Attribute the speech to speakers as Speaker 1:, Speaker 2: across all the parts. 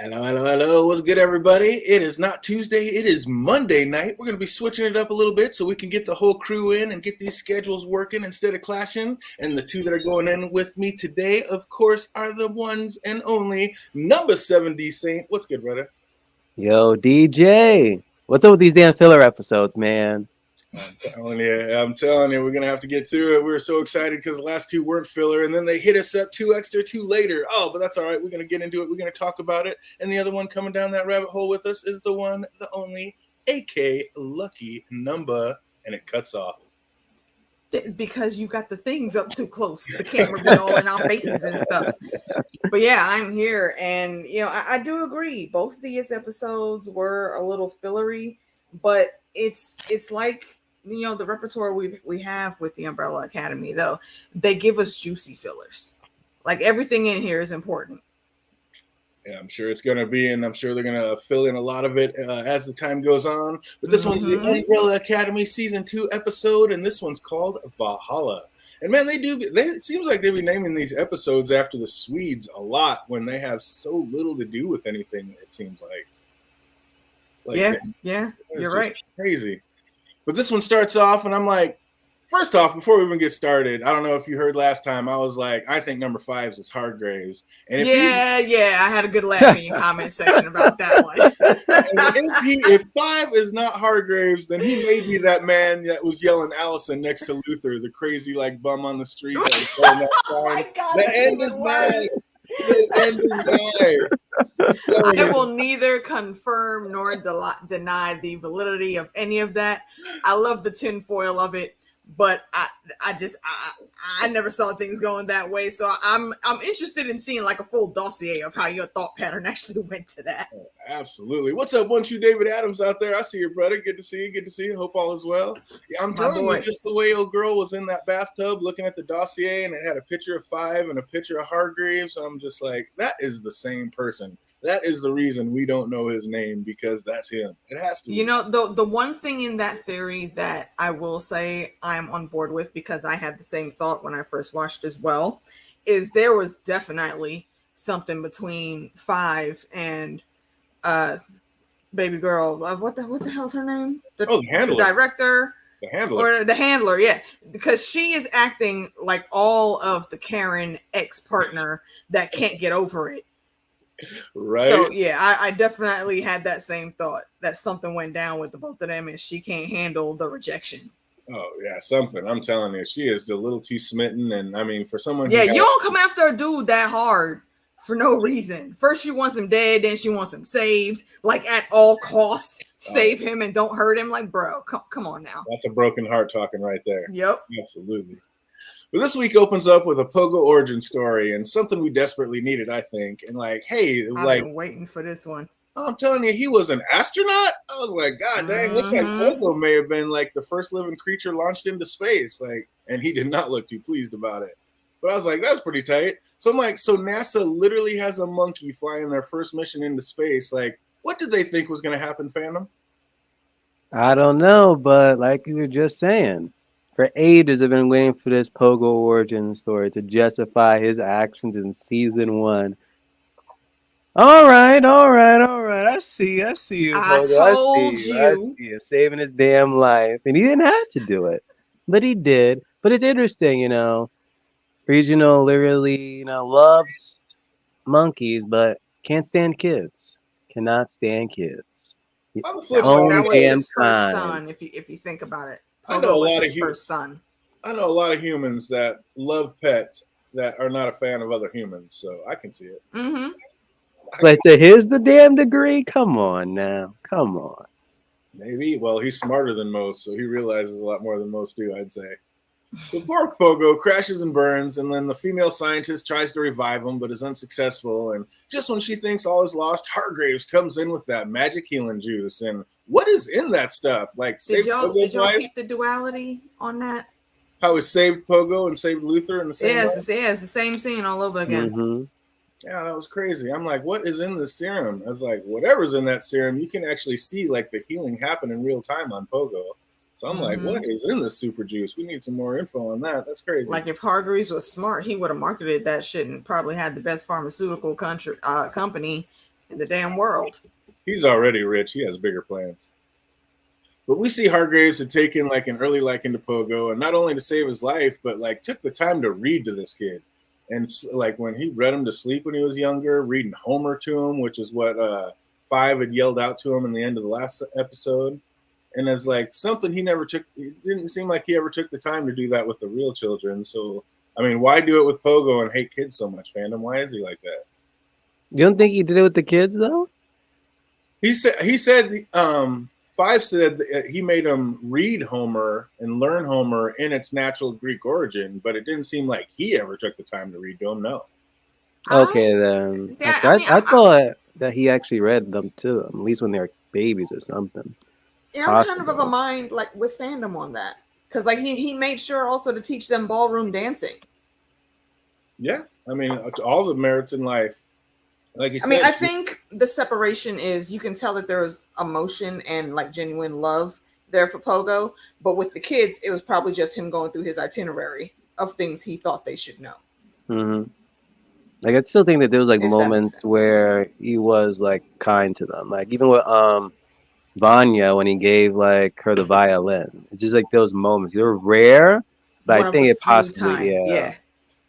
Speaker 1: Hello, hello, hello. What's good, everybody? It is not Tuesday. It is Monday night. We're going to be switching it up a little bit so we can get the whole crew in and get these schedules working instead of clashing. And the two that are going in with me today, of course, are the ones and only number 7D Saint. What's good, brother?
Speaker 2: Yo, DJ. What's up with these damn filler episodes, man?
Speaker 1: I'm telling you, we're going to have to get to it. We were so excited because the last two weren't filler, and then they hit us up two later. Oh, but that's all right. We're going to get into it. We're going to talk about it. And the other one coming down that rabbit hole with us is the one, the only, AK Lucky Number, and it cuts off.
Speaker 3: Because you got the things up too close. The camera be all in our faces and stuff. But yeah, I'm here. And, I do agree. Both of these episodes were a little fillery, but it's like, the repertoire we have with the Umbrella Academy, though. They give us juicy fillers. Like everything in here is important.
Speaker 1: Yeah, I'm sure it's going to be, and I'm sure they're going to fill in a lot of it as the time goes on. But this one's the Umbrella Academy Season 2 episode, and this one's called Valhalla. And man, it seems like they be naming these episodes after the Swedes a lot when they have so little to do with anything, it seems like.
Speaker 3: Yeah, you're right.
Speaker 1: Crazy. But this one starts off, and I'm like, first off, before we even get started, I don't know if you heard last time, I was like, I think number 5 is Hargraves. And
Speaker 3: I had a good laugh in your comment section about that one.
Speaker 1: if 5 is not Hargraves, then he may be that man that was yelling Allison next to Luther, the crazy bum on the street.
Speaker 3: Oh my God,
Speaker 1: the end is nice. I
Speaker 3: will neither confirm nor deny the validity of any of that. I love the tinfoil of it, but I never saw things going that way. So I'm interested in seeing like a full dossier of how your thought pattern actually went to that.
Speaker 1: Oh, absolutely. What's up, one you David Adams out there? I see you, brother. Good to see you. Hope all is well. Yeah, I'm telling you, just the way old girl was in that bathtub looking at the dossier, and it had a picture of 5 and a picture of Hargraves. I'm just like, that is the same person. That is the reason we don't know his name, because that's him. It has to be.
Speaker 3: The one thing in that theory that I will say I'm on board with, because I had the same thought when I first watched as well, is there was definitely something between 5 and baby girl. What the hell's her name?
Speaker 1: The handler.
Speaker 3: The director.
Speaker 1: The handler.
Speaker 3: Or the handler, yeah. Because she is acting like all of the Karen ex-partner that can't get over it.
Speaker 1: Right.
Speaker 3: So yeah, I definitely had that same thought, that something went down with the both of them and she can't handle the rejection.
Speaker 1: Oh yeah, something. I'm telling you, she is a little too smitten, and I mean, for someone.
Speaker 3: Yeah, you don't come after a dude that hard for no reason. First, she wants him dead, then she wants him saved, like at all costs. Save him and don't hurt him. Like, bro, come on now.
Speaker 1: That's a broken heart talking right there.
Speaker 3: Yep,
Speaker 1: absolutely. But this week opens up with a Pogo origin story and something we desperately needed, I think. And like, hey,
Speaker 3: I've been waiting for this one.
Speaker 1: I'm telling you, he was an astronaut. I was like, God dang, looks like Pogo may have been like the first living creature launched into space. Like, and he did not look too pleased about it. But I was like, that's pretty tight. So I'm like, so NASA literally has a monkey flying their first mission into space. Like, what did they think was going to happen, Phantom?
Speaker 2: I don't know, but like you were just saying, for ages I've been waiting for this Pogo origin story to justify his actions in season 1. All right. I see you, Pogo. I see you. Saving his damn life. And he didn't have to do it, but he did. But it's interesting, Regional literally, loves monkeys, but can't stand kids. Cannot stand kids.
Speaker 3: That was his first son, if you think about it. Pogo was his first son.
Speaker 1: I know a lot of humans that love pets that are not a fan of other humans, so I can see it.
Speaker 3: Mm-hmm.
Speaker 2: But to his the damn degree? Come on now. Come on.
Speaker 1: Maybe. Well, he's smarter than most, so he realizes a lot more than most do, I'd say. The poor Pogo crashes and burns, and then the female scientist tries to revive him, but is unsuccessful. And just when she thinks all is lost, Hargraves comes in with that magic healing juice. And what is in that stuff? Like,
Speaker 3: did y'all keep the duality on that?
Speaker 1: How he saved Pogo and saved Luther in the same way?
Speaker 3: It's the same scene all over again.
Speaker 2: Mm-hmm.
Speaker 1: Yeah, that was crazy. I'm like, what is in the serum? I was like, whatever's in that serum, you can actually see like the healing happen in real time on Pogo. So I'm like, what is in the super juice? We need some more info on that. That's crazy.
Speaker 3: Like if Hargreaves was smart, he would have marketed that shit and probably had the best pharmaceutical company in the damn world.
Speaker 1: He's already rich. He has bigger plans. But we see Hargraves had taken like an early liking to Pogo, and not only to save his life, but like took the time to read to this kid. And like when he read him to sleep when he was younger, reading Homer to him, which is what Five had yelled out to him in the end of the last episode. And it's like something he never took. It didn't seem like he ever took the time to do that with the real children. So, I mean, why do it with Pogo and hate kids so much, fandom? Why is he like that?
Speaker 2: You don't think he did it with the kids though?
Speaker 1: He said Five said that he made him read Homer and learn Homer in its natural Greek origin, but it didn't seem like he ever took the time to read to him. No.
Speaker 2: Okay, then.
Speaker 3: See,
Speaker 2: I thought that he actually read them to them, at least when they were babies or something.
Speaker 3: Yeah, I'm kind of a mind like with fandom on that, because like he made sure also to teach them ballroom dancing.
Speaker 1: Yeah, I mean, all the merits in life. Like you said,
Speaker 3: I mean, I think the separation is you can tell that there was emotion and like genuine love there for Pogo, but with the kids, it was probably just him going through his itinerary of things he thought they should know.
Speaker 2: Mm-hmm. Like I still think that there was like
Speaker 3: If that makes
Speaker 2: moments
Speaker 3: sense.
Speaker 2: where he was like kind to them, like even with Vanya when he gave like her the violin. It's just like those moments. They're rare, but
Speaker 3: One
Speaker 2: I
Speaker 3: of
Speaker 2: think
Speaker 3: the
Speaker 2: it
Speaker 3: few
Speaker 2: possibly
Speaker 3: times, yeah.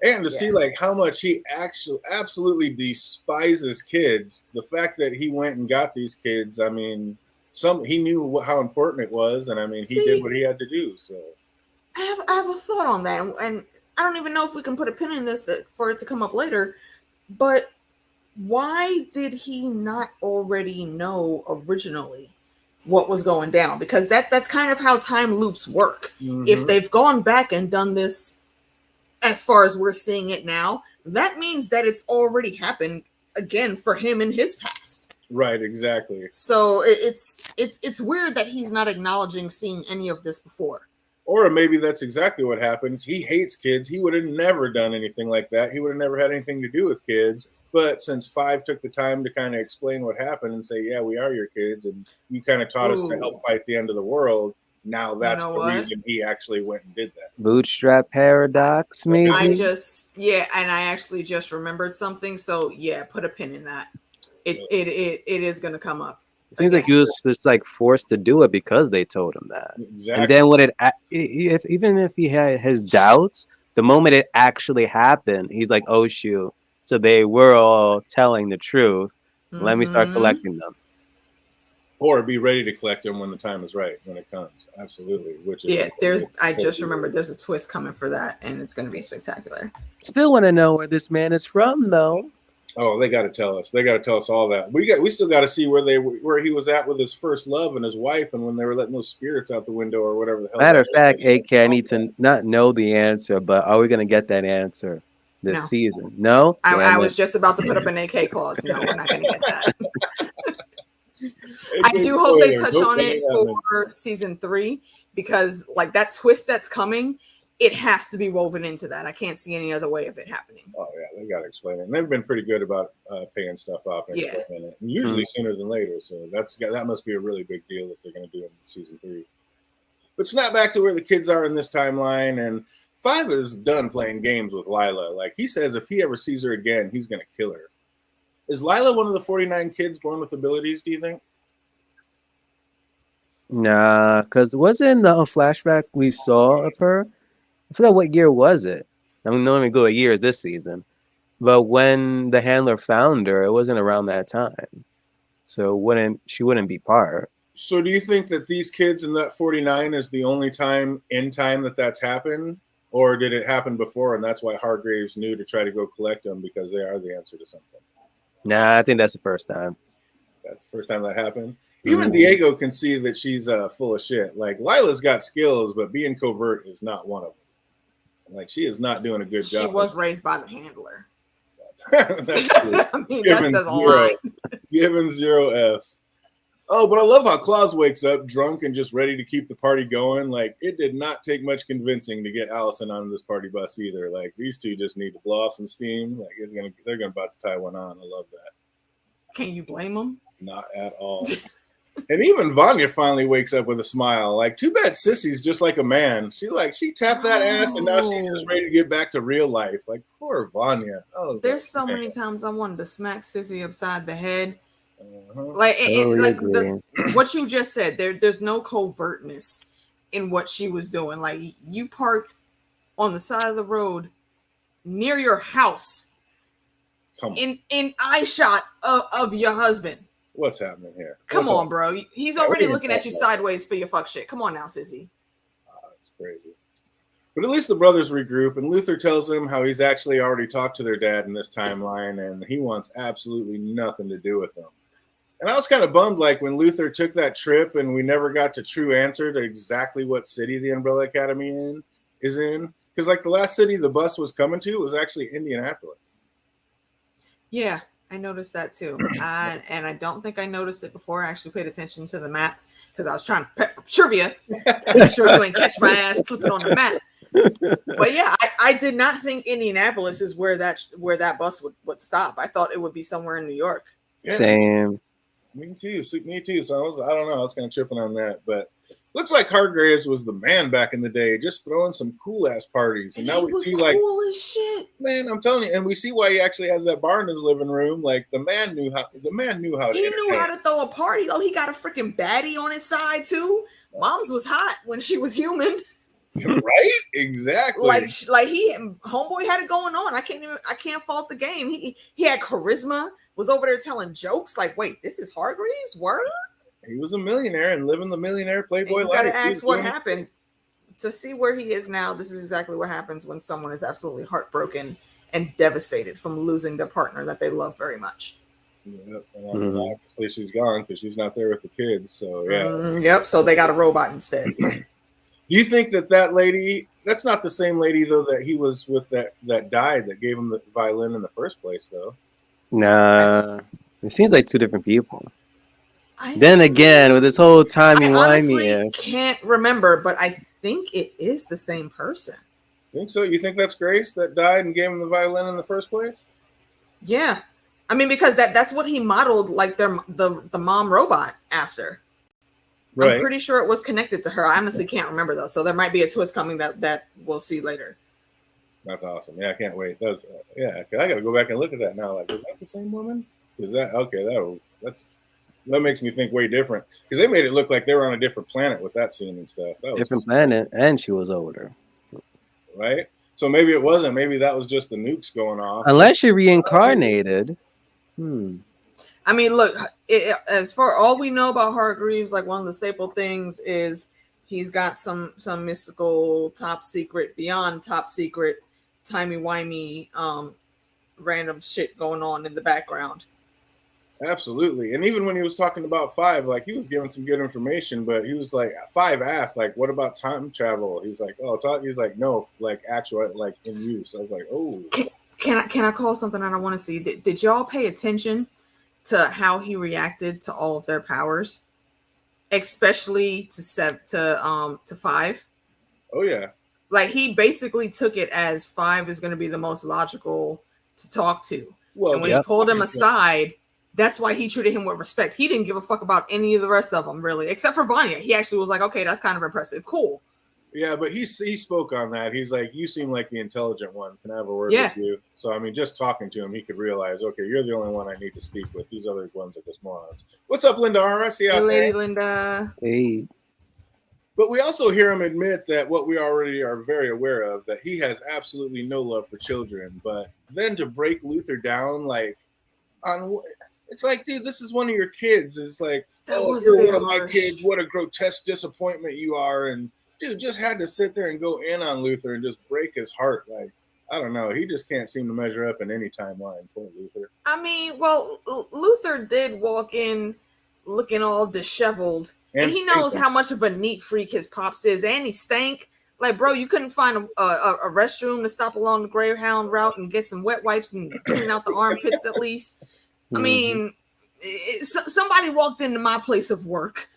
Speaker 1: and to see like how much he actually absolutely despises kids. The fact that he went and got these kids, I mean, he knew how important it was, and I mean, he did what he had to do. So
Speaker 3: I have a thought on that, and I don't even know if we can put a pin in this for it to come up later. But why did he not already know originally what was going down? Because that's kind of how time loops work. If they've gone back and done this as far as we're seeing it now, that means that it's already happened again for him in his past.
Speaker 1: Right, exactly.
Speaker 3: So it's weird that he's not acknowledging seeing any of this before.
Speaker 1: Or maybe that's exactly what happens. He hates kids. He would have never done anything like that. He would have never had anything to do with kids. But since Five took the time to kind of explain what happened and say, yeah, we are your kids, and you kind of taught us to help fight the end of the world, now that's the reason he actually went and did that.
Speaker 2: Bootstrap paradox, maybe?
Speaker 3: And I actually just remembered something. So yeah, put a pin in that. It is going to come up.
Speaker 2: It seems like he was just like forced to do it because they told him that.
Speaker 1: Exactly.
Speaker 2: And then when even if he had his doubts, the moment it actually happened, he's like, oh shoot. So they were all telling the truth. Let me start collecting them.
Speaker 1: Or be ready to collect them when the time is right, when it comes. Absolutely.
Speaker 3: I just remembered there's a twist coming for that, and it's going to be spectacular.
Speaker 2: Still want to know where this man is from, though.
Speaker 1: Oh, they got to tell us. They got to tell us all that. We still got to see where he was at with his first love and his wife, and when they were letting those spirits out the window or whatever the hell.
Speaker 2: Matter of fact, AK, I need to not know the answer, but are we going to get that answer this season? No?
Speaker 3: I was just about to put up an AK clause. No, we're not going to get that. I do hope they touch on it for season 3, because like that twist that's coming, it has to be woven into that. I can't see any other way of it happening.
Speaker 1: Oh yeah, they got to explain it. And they've been pretty good about paying stuff off and explaining it, and usually sooner than later. So that must be a really big deal that they're going to do in season 3. But snap back to where the kids are in this timeline, and Five is done playing games with Lila. Like he says, if he ever sees her again, he's going to kill her. Is Lila one of the 49 kids born with abilities, do you think?
Speaker 2: Nah, because wasn't the flashback we saw of her? I forgot what year was it. I mean, not even go a year is this season. But when the handler found her, it wasn't around that time. So she wouldn't be part.
Speaker 1: So do you think that these kids in that 49 is the only time that that's happened? Or did it happen before, and that's why Hargraves knew to try to go collect them because they are the answer to something?
Speaker 2: Nah, I think that's the first time.
Speaker 1: That's the first time that happened. Even Diego can see that she's full of shit. Like, Lila's got skills, but being covert is not one of them. Like, she is not doing a good job.
Speaker 3: She was raised by the handler.
Speaker 1: I mean, that says a lot. Given 0 Fs. Oh, but I love how Claus wakes up drunk and just ready to keep the party going. Like, it did not take much convincing to get Allison on this party bus either. Like, these two just need to blow off some steam. Like, they're gonna about to tie one on. I love that.
Speaker 3: Can you blame them?
Speaker 1: Not at all. And even Vanya finally wakes up with a smile. Like, too bad Sissy's just like a man. She tapped that ass, and now she's just ready to get back to real life. Like, poor Vanya.
Speaker 3: There's so many times I wanted to smack Sissy upside the head. Like,
Speaker 2: Totally agree.
Speaker 3: what you just said, there's no covertness in what she was doing. Like, you parked on the side of the road near your house in eye shot of your husband.
Speaker 1: What's happening here?
Speaker 3: Come on, bro. He's already looking at you sideways for your fuck shit. Come on now, sissy.
Speaker 1: That's crazy. But at least the brothers regroup, and Luther tells them how he's actually already talked to their dad in this timeline, and he wants absolutely nothing to do with them. And I was kind of bummed, like, when Luther took that trip and we never got the true answer to exactly what city the Umbrella Academy is in. Because, like, the last city the bus was coming to was actually Indianapolis.
Speaker 3: Yeah, I noticed that too. And I don't think I noticed it before I actually paid attention to the map, because I was trying to prep for trivia. Make sure you ain't catch my ass slipping on the map. But yeah, I did not think Indianapolis is where that bus would stop. I thought it would be somewhere in New York.
Speaker 2: Yeah. Same.
Speaker 1: Me too. So I don't know. I was kind of tripping on that, but looks like Hargraves was the man back in the day, just throwing some cool ass parties. And now we see
Speaker 3: cool
Speaker 1: like
Speaker 3: as shit.
Speaker 1: Man, I'm telling you, and we see why he actually has that bar in his living room. Like the man knew how. He knew how to
Speaker 3: throw a party. Oh, he got a freaking baddie on his side too. Mom's was hot when she was human.
Speaker 1: Right? Exactly.
Speaker 3: Like homeboy had it going on. I can't fault the game. He had charisma, was over there telling jokes. Like, wait, this is Hargreaves? Word?
Speaker 1: He was a millionaire and living the millionaire playboy life.
Speaker 3: You gotta ask what happened. To see where he is now, this is exactly what happens when someone is absolutely heartbroken and devastated from losing their partner that they love very much.
Speaker 1: Yep. And obviously she's gone because she's not there with the kids. So yeah.
Speaker 3: Yep. So they got a robot instead.
Speaker 1: Do you think that lady, that's not the same lady, though, that he was with that died that gave him the violin in the first place, though?
Speaker 2: Nah. It seems like two different people. Then again, with this whole timey-wimey.
Speaker 3: I can't remember, but I think it is the same person.
Speaker 1: Think so? You think that's Grace that died and gave him the violin in the first place?
Speaker 3: Yeah. I mean, because that's what he modeled, like, the mom robot after. Right. I'm pretty sure it was connected to her. I honestly can't remember though, so there might be a twist coming that we'll see later.
Speaker 1: That's awesome. Yeah, I can't wait. I got to go back and look at that now. Like, is that the same woman? Is that okay? That makes me think way different, because they made it look like they were on a different planet with that scene and stuff.
Speaker 2: Different planet, and she was older.
Speaker 1: Right. So maybe it wasn't. Maybe that was just the nukes going off.
Speaker 2: Unless she reincarnated.
Speaker 3: I mean, look, as far all we know about Hargreaves, like one of the staple things is he's got some mystical, top secret, beyond top secret, timey-wimey, random shit going on in the background.
Speaker 1: Absolutely. And even when he was talking about Five, like he was giving some good information, but he was like, Five asked, like, what about time travel? He was like, he's like, no, like actual, like in use. I was like, oh.
Speaker 3: Can I call something that I want to see? Did y'all pay attention to how he reacted to all of their powers, especially to Five?
Speaker 1: Oh yeah.
Speaker 3: Like he basically took it as Five is going to be the most logical to talk to. Well, and when he pulled him aside, that's why he treated him with respect. He didn't give a fuck about any of the rest of them, really, except for Vanya. He actually was like, okay, that's kind of impressive. Cool.
Speaker 1: Yeah, but he spoke on that. He's like, you seem like the intelligent one. Can I have a word with you? So, I mean, just talking to him, he could realize, okay, you're the only one I need to speak with. These other ones are just morons. What's up, Linda R? I see you out there.
Speaker 3: Lady Linda.
Speaker 2: Hey.
Speaker 1: But we also hear him admit that what we already are very aware of, that he has absolutely no love for children. But then to break Luther down, like, it's like, dude, this is one of your kids. It's like, you're one of my kids. What a grotesque disappointment you are. And dude just had to sit there and go in on Luther and just break his heart. Like, I don't know. He just can't seem to measure up in any timeline. Poor Luther.
Speaker 3: I mean, well, Luther did walk in looking all disheveled. And he knows how much of a neat freak his pops is. And he stank. Like, bro, you couldn't find a restroom to stop along the Greyhound route and get some wet wipes and clean out the armpits at least. I mean, somebody walked into my place of work.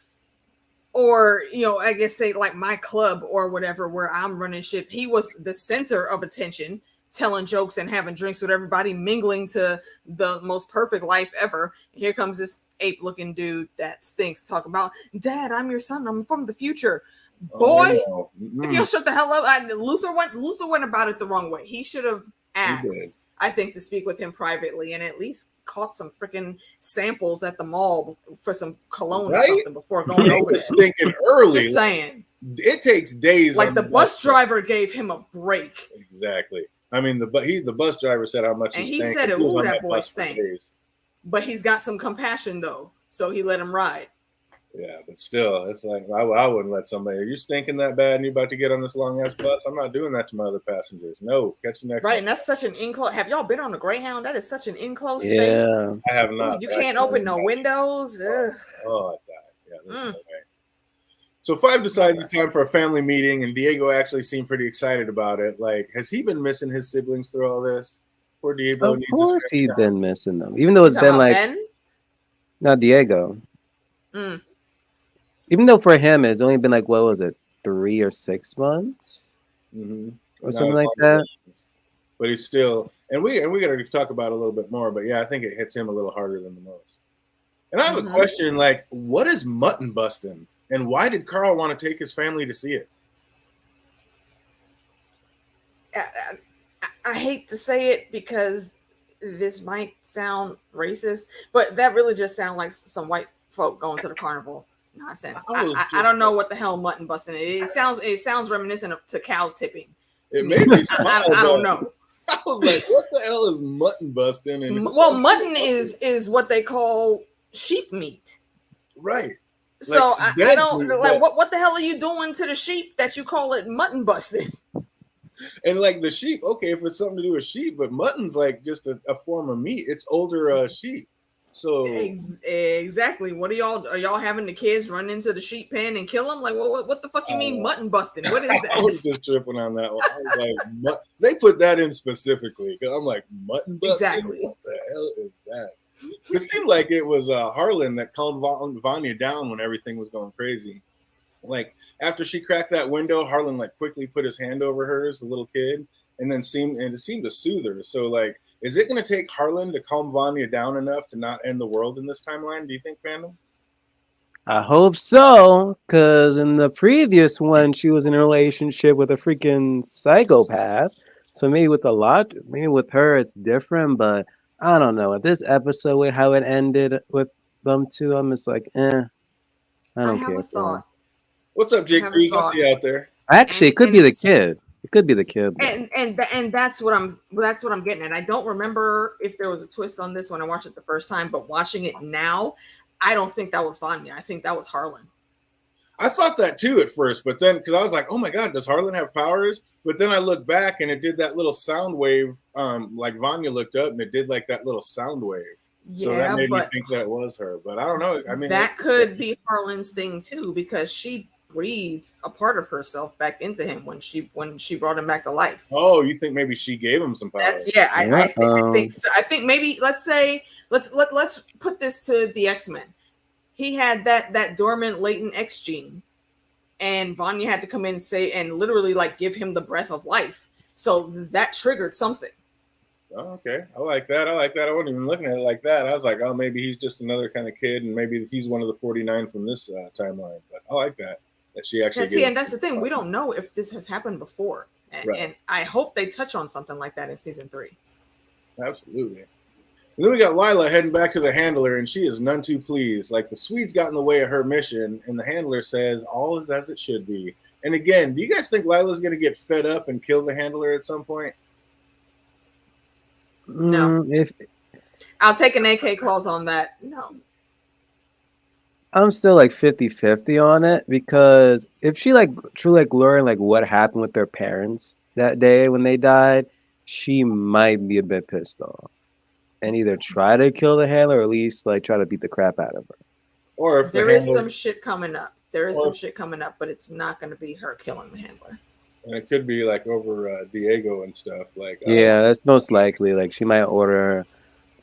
Speaker 3: Or, I guess say like my club or whatever, where I'm running shit. He was the center of attention, telling jokes and having drinks with everybody, mingling to the most perfect life ever. And here comes this ape-looking dude that stinks talking about, Dad, I'm your son. I'm from the future. Boy, if you don't shut the hell up. Luther went about it the wrong way. He should have asked, I think, to speak with him privately and at least caught some freaking samples at the mall for some cologne or
Speaker 1: Right?
Speaker 3: something before going
Speaker 1: He
Speaker 3: over
Speaker 1: was
Speaker 3: there.
Speaker 1: thinking early.
Speaker 3: Just saying.
Speaker 1: It takes days.
Speaker 3: Like
Speaker 1: on
Speaker 3: the bus driver gave him a break.
Speaker 1: Exactly. I mean, the bus driver said how much
Speaker 3: And
Speaker 1: he
Speaker 3: he
Speaker 1: stank.
Speaker 3: said,
Speaker 1: He was
Speaker 3: "Ooh,
Speaker 1: on
Speaker 3: that boy
Speaker 1: bus for
Speaker 3: stank."
Speaker 1: days.
Speaker 3: But he's got some compassion though, so he let him ride.
Speaker 1: Yeah, but still, it's like I wouldn't let somebody. Are you stinking that bad and you about to get on this long ass bus? I'm not doing that to my other passengers. No, catch the next
Speaker 3: Right,
Speaker 1: one.
Speaker 3: and that's such an enclosed. Have y'all been on a Greyhound? That is such an enclosed space.
Speaker 2: Yeah.
Speaker 1: I have
Speaker 3: Ooh,
Speaker 1: not.
Speaker 3: you
Speaker 1: but I
Speaker 3: can't
Speaker 1: can
Speaker 3: open no
Speaker 1: imagine.
Speaker 3: windows. Ugh.
Speaker 1: Oh, I died. Yeah, there's no way. So 5 decides it's time for a family meeting, and Diego actually seemed pretty excited about it. Like, has he been missing his siblings through all this? Poor Diego
Speaker 2: Of
Speaker 1: needs
Speaker 2: course
Speaker 1: his
Speaker 2: he's
Speaker 1: family.
Speaker 2: been missing them. Even though
Speaker 3: You
Speaker 2: it's
Speaker 3: talking
Speaker 2: been
Speaker 3: about
Speaker 2: like
Speaker 3: Ben?
Speaker 2: not Diego.
Speaker 3: Mm.
Speaker 2: Even though for him it's only been like, what was it, 3 or 6 months?
Speaker 1: Mm-hmm.
Speaker 2: Or something like that.
Speaker 1: But he's still, and we got to talk about it a little bit more. But yeah, I think it hits him a little harder than the most. And I have a question: like, what is mutton busting, and why did Carl want to take his family to see it?
Speaker 3: I hate to say it because this might sound racist, but that really just sounds like some white folk going to the carnival nonsense. I don't know what the hell mutton busting is. It sounds reminiscent to cow tipping.
Speaker 1: It made me smile.
Speaker 3: I don't know.
Speaker 1: I was like, what the hell is mutton busting? And
Speaker 3: well, mutton is what they call sheep meat.
Speaker 1: Right.
Speaker 3: So
Speaker 1: like,
Speaker 3: I don't like what the hell are you doing to the sheep that you call it mutton busting?
Speaker 1: And like the sheep, okay, if it's something to do with sheep, but mutton's like just a form of meat. It's older sheep. So
Speaker 3: exactly. What are y'all having the kids run into the sheep pen and kill them? Like what the fuck you mean mutton busting? What is that?
Speaker 1: I was just tripping on that one. I was like, they put that in specifically because I'm like, mutton busting?
Speaker 3: Exactly.
Speaker 1: What the hell is that? It seemed like it was Harlan that calmed Vanya down when everything was going crazy. Like after she cracked that window, Harlan like quickly put his hand over hers, the little kid, and it seemed to soothe her. So like, is it going to take Harlan to calm Vanya down enough to not end the world in this timeline? Do you think, fandom?
Speaker 2: I hope so, because in the previous one, she was in a relationship with a freaking psychopath. So maybe with her, it's different. But I don't know. At this episode, with how it ended with them two, I'm just like, I don't care.
Speaker 3: I have a thought.
Speaker 1: What's up, Jake Cruz? I see you out there.
Speaker 2: Actually, it could be the kid. It could be the kid.
Speaker 3: And that's what I'm getting at. I don't remember if there was a twist on this when I watched it the first time, but watching it now, I don't think that was Vanya. I think that was Harlan.
Speaker 1: I thought that too at first, but then because I was like, oh my god, does Harlan have powers? But then I looked back and it did that little sound wave, like Vanya looked up and it did like that little sound wave. So that made me think that was her. But I don't know. I mean,
Speaker 3: that could be Harlan's thing too, because she breathed a part of herself back into him when she brought him back to life.
Speaker 1: Oh, you think maybe she gave him some power?
Speaker 3: I think so. I think maybe let's put this to the X-Men. He had that dormant latent X gene, and Vanya had to come in and literally like give him the breath of life. So that triggered something.
Speaker 1: Oh, okay. I like that. I wasn't even looking at it like that. I was like, oh, maybe he's just another kind of kid, and maybe he's one of the 49 from this timeline. But I like that she actually.
Speaker 3: And that's the thing. We don't know if this has happened before, and I hope they touch on something like that in season 3.
Speaker 1: Absolutely. And then we got Lila heading back to the handler, and she is none too pleased. Like the Swedes got in the way of her mission, and the handler says all is as it should be. And again, do you guys think Lila's going to get fed up and kill the handler at some point?
Speaker 3: No. I'll take an AK clause on that. No.
Speaker 2: I'm still like 50-50 on it, because if she like truly like learned like what happened with their parents that day when they died, she might be a bit pissed off and either try to kill the handler or at least like try to beat the crap out of her.
Speaker 1: Or if
Speaker 3: there is some shit coming up. But it's not going to be her killing the handler.
Speaker 1: And it could be like over Diego and stuff. Like
Speaker 2: that's most likely. Like she might order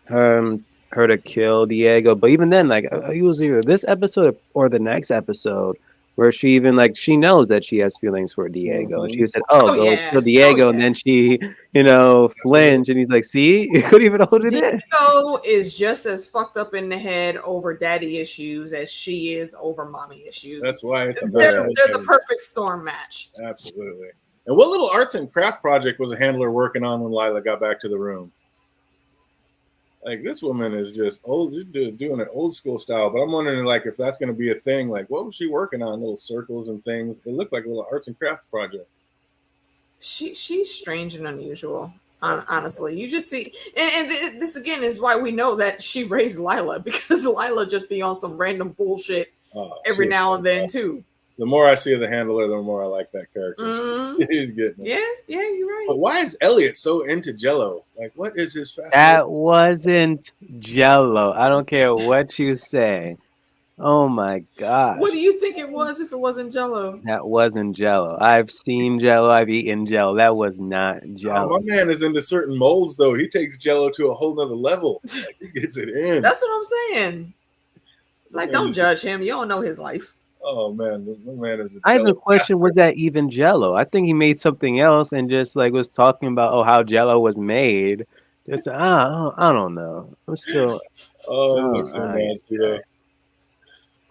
Speaker 2: her to kill Diego, but even then, like it was either this episode or the next episode where she even like she knows that she has feelings for Diego, and she said, "Oh, go kill Diego," and then she, flinched, and he's like, "See, you couldn't even hold it in."
Speaker 3: Diego is just as fucked up in the head over daddy issues as she is over mommy issues.
Speaker 1: That's why
Speaker 3: they're the perfect storm match.
Speaker 1: Absolutely. And what little arts and craft project was a handler working on when Lila got back to the room? Like this woman is just old, just doing it old school style. But I'm wondering, like, if that's going to be a thing. Like, what was she working on? Little circles and things. It looked like a little arts and crafts project.
Speaker 3: She's strange and unusual. Honestly, you just see, and this again is why we know that she raised Lila, because Lila just be on some random bullshit every now and then too.
Speaker 1: The more I see of the Handler, the more I like that character. He's getting it.
Speaker 3: Yeah, you're right.
Speaker 1: But why is Elliot so into Jello? Like, what is his fascination?
Speaker 2: That wasn't Jello. I don't care what you say. Oh my gosh.
Speaker 3: What do you think it was if it wasn't Jello?
Speaker 2: That wasn't Jello. I've seen Jello. I've eaten Jello. That was not Jello.
Speaker 1: Oh, my man is into certain molds, though. He takes Jello to a whole nother level. Like, he gets it in.
Speaker 3: That's what I'm saying. Like, don't judge him. You don't know his life.
Speaker 1: Oh man, my man is.
Speaker 2: I even question, was that even Jello? I think he made something else and just like was talking about how Jello was made. Just I don't know. I'm still.
Speaker 1: It looks so nasty though.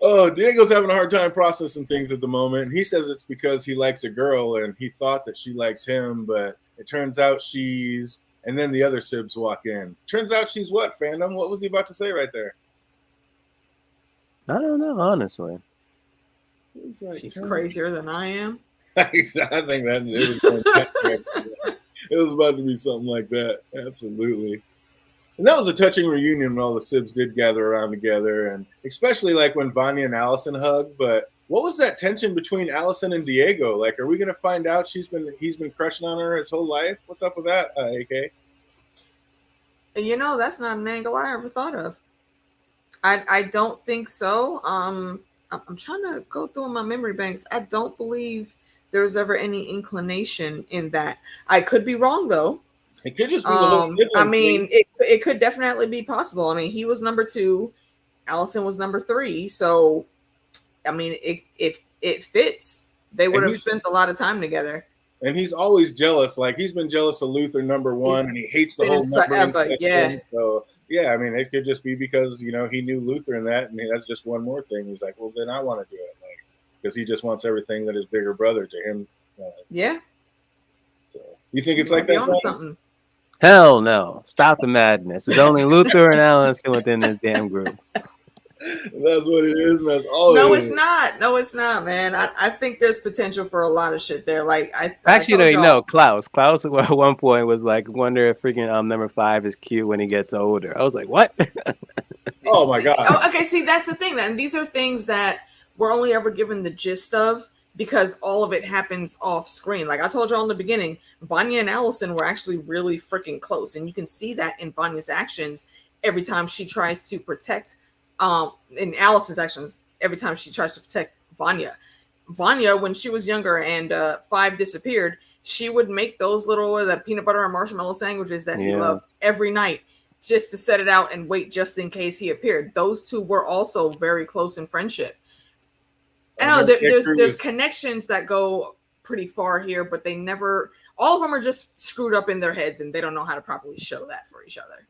Speaker 1: Oh, Diego's having a hard time processing things at the moment. He says it's because he likes a girl and he thought that she likes him, but it turns out she's. And then the other Sibs walk in. Turns out she's what, fandom? What was he about to say right there?
Speaker 2: I don't know, honestly.
Speaker 3: Like, she's crazier than I am.
Speaker 1: I think that it was about to be something like that. Absolutely. And that was a touching reunion when all the Sibs did gather around together, and especially like when Vanya and Allison hugged. But what was that tension between Allison and Diego? Like, are we going to find out he's been crushing on her his whole life? What's up with that, AK?
Speaker 3: You know, that's not an angle I ever thought of. I don't think so. I'm trying to go through my memory banks. I don't believe there was ever any inclination in that. I could be wrong though.
Speaker 1: It could just be the whole
Speaker 3: I mean, it could definitely be possible. I mean, he was number 2, Allison was number 3. So, I mean, if it fits, they would have spent a lot of time together.
Speaker 1: And he's always jealous. Like, he's been jealous of Luther number 1, and he hates the whole
Speaker 3: forever. Yeah.
Speaker 1: So, yeah, I mean, it could just be because, you know, he knew Luther in that, and that's just one more thing. He's like, well, then I want to do it. Like, because he just wants everything that his bigger brother to him.
Speaker 3: Yeah.
Speaker 1: So, you think it's like that?
Speaker 3: On something.
Speaker 2: Hell no. Stop the madness. It's only Luther and Allison within this damn group.
Speaker 1: That's what it is. That's all.
Speaker 3: No, it's not. No, it's not, man. I think there's potential for a lot of shit there. Like,
Speaker 2: Klaus. Klaus at one point was like, wonder if freaking number 5 is cute when he gets older. I was like, what?
Speaker 1: Oh my god.
Speaker 3: Okay, see, that's the thing. Then these are things that we're only ever given the gist of because all of it happens off screen. Like I told y'all in the beginning, Vanya and Allison were actually really freaking close, and you can see that in Vanya's actions every time she tries to protect. In Allison's actions, every time she tries to protect Vanya, when she was younger and 5 disappeared, she would make those little that peanut butter and marshmallow sandwiches that he loved every night just to set it out and wait just in case he appeared. Those two were also very close in friendship. I know there's connections that go pretty far here, but they never. All of them are just screwed up in their heads, and they don't know how to properly show that for each other.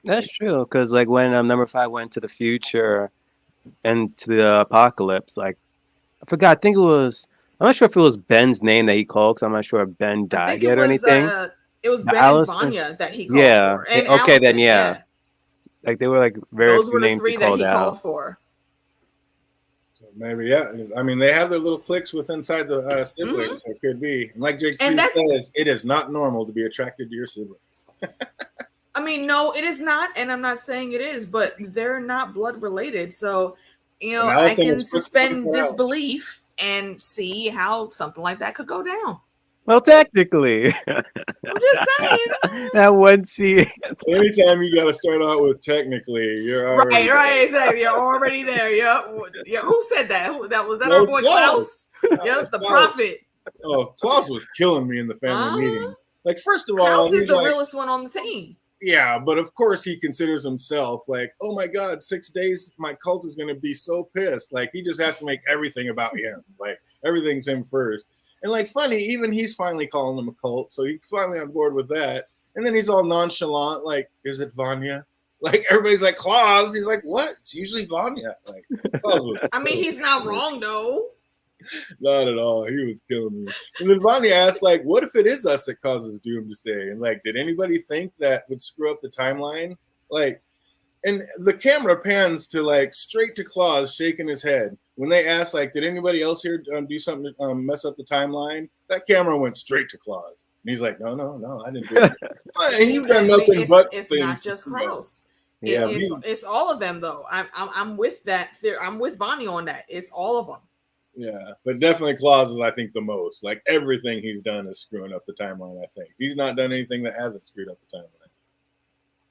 Speaker 2: That's true, because like when number 5 went to the future and to the apocalypse, like I forgot. I think it was. I'm not sure if it was Ben's name that he called, because I'm not sure if Ben died yet or anything.
Speaker 3: It was Ben and Vanya that he called for. And
Speaker 2: okay,
Speaker 3: Allison,
Speaker 2: then yeah. Like they were like very.
Speaker 3: Those were the 3 that he called for.
Speaker 1: So maybe I mean, they have their little cliques with inside the siblings. So it could be, and like Jake says, it is not normal to be attracted to your siblings.
Speaker 3: I mean, no, it is not, and I'm not saying it is, but they're not blood related. So, you know, I can suspend disbelief and see how something like that could go down.
Speaker 2: Well, technically,
Speaker 3: I'm just saying.
Speaker 2: That one scene.
Speaker 1: Anytime you got to start out with technically, you're already
Speaker 3: right, exactly. You're already there. Yeah. Who said that? That was our boy Klaus. Yep, the prophet.
Speaker 1: Oh, Klaus was killing me in the family meeting. Like, first of all,
Speaker 3: Klaus is the realest one on the team.
Speaker 1: Yeah, but of course he considers himself like, oh my God, 6 days, my cult is going to be so pissed. Like, he just has to make everything about him. Like, everything's him first. And like, funny, even he's finally calling him a cult, so he's finally on board with that. And then he's all nonchalant, like, is it Vanya? Like, everybody's like, Klaus. He's like, what? It's usually Vanya. Like,
Speaker 3: I mean, he's not wrong, though.
Speaker 1: Not at all. He was killing me. And then Vanya asked, like, what if it is us that causes Doom to stay? And like, did anybody think that would screw up the timeline? Like, and the camera pans to like straight to Claus shaking his head. When they asked, like, did anybody else here do something to mess up the timeline? That camera went straight to Claus. And he's like, no, I didn't do it. And he's done nothing but
Speaker 3: it's
Speaker 1: things.
Speaker 3: not just Klaus.
Speaker 1: Yeah,
Speaker 3: It's all of them though. I'm with that theory. I'm with Bonnie on that. It's all of them.
Speaker 1: Yeah, but definitely Claus is, I think, the most. Like, everything he's done is screwing up the timeline, I think. He's not done anything that hasn't screwed up the timeline.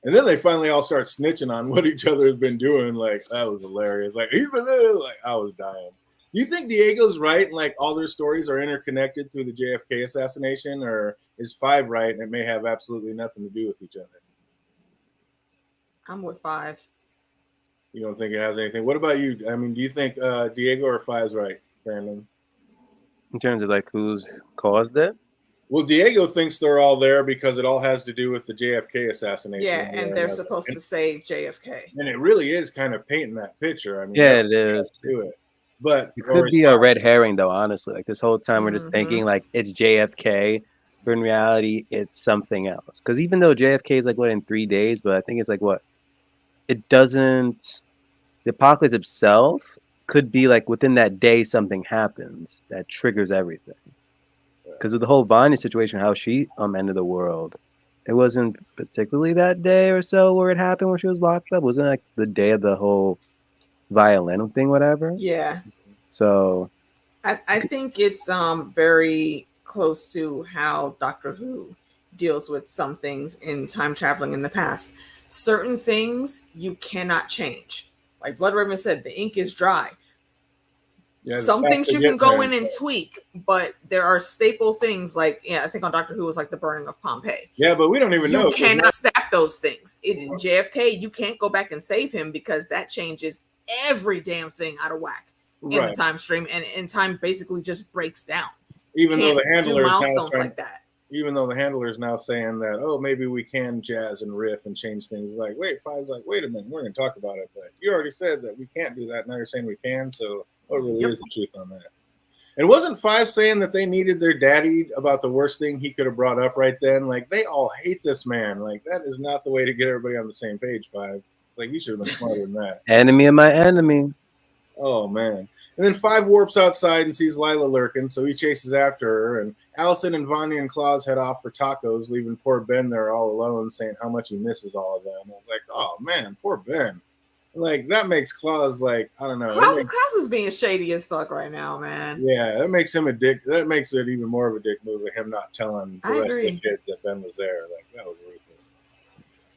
Speaker 1: And then they finally all start snitching on what each other has been doing. Like, that was hilarious. Like, he's been there. Like, I was dying. You think Diego's right and, like, all their stories are interconnected through the JFK assassination? Or is 5 right and it may have absolutely nothing to do with each other?
Speaker 3: I'm with 5.
Speaker 1: You don't think it has anything? What about you? I mean, do you think Diego or 5's right, Brandon?
Speaker 2: In terms of, like, who's caused it?
Speaker 1: Well, Diego thinks they're all there because it all has to do with the JFK assassination.
Speaker 3: Yeah, and they're supposed to save JFK.
Speaker 1: And it really is kind of painting that picture. I mean,
Speaker 2: yeah, it is.
Speaker 1: Do it. But
Speaker 2: it could be a red herring, though, honestly. Like, this whole time we're just thinking, like, it's JFK, but in reality, it's something else. Because even though JFK is, like, what, in 3 days, but I think it's, like, what? It doesn't... The apocalypse itself could be, like, within that day, something happens that triggers everything. Because of the whole Vanya situation, how she ended the world, it wasn't particularly that day or so where it happened when she was locked up. Wasn't it like the day of the whole violin thing, whatever?
Speaker 3: Yeah.
Speaker 2: So
Speaker 3: I think it's very close to how Doctor Who deals with some things in time traveling in the past. Certain things you cannot change. Like Blood Raven said, the ink is dry. Yeah, some things you can go in and tweak, but there are staple things like, I think on Doctor Who was like the burning of Pompeii.
Speaker 1: Yeah, but we don't even know.
Speaker 3: You cannot stack those things. In JFK, you can't go back and save him because that changes every damn thing out of whack in the time stream, and time basically just breaks down.
Speaker 1: Even though the handler
Speaker 3: milestones like that.
Speaker 1: Even though the handler is now saying that, oh, maybe we can jazz and riff and change things. Like, wait, 5's like, wait a minute, we're going to talk about it, but you already said that we can't do that. Now you're saying we can, so what really is the truth on that? And wasn't 5 saying that they needed their daddy about the worst thing he could have brought up right then? Like, they all hate this man. Like, that is not the way to get everybody on the same page, 5. Like, you should have been smarter than that.
Speaker 2: Enemy of my enemy.
Speaker 1: Oh, man. And then 5 warps outside and sees Lila lurking, so he chases after her. And Allison and Vanya and Claus head off for tacos, leaving poor Ben there all alone, saying how much he misses all of them. I was like, oh, man, poor Ben. Like, that makes Claus, like, I don't know.
Speaker 3: Klaus is being shady as fuck right now, man.
Speaker 1: Yeah, that makes him a dick. That makes it even more of a dick move with him not telling the kids that Ben was there. Like, that was ruthless.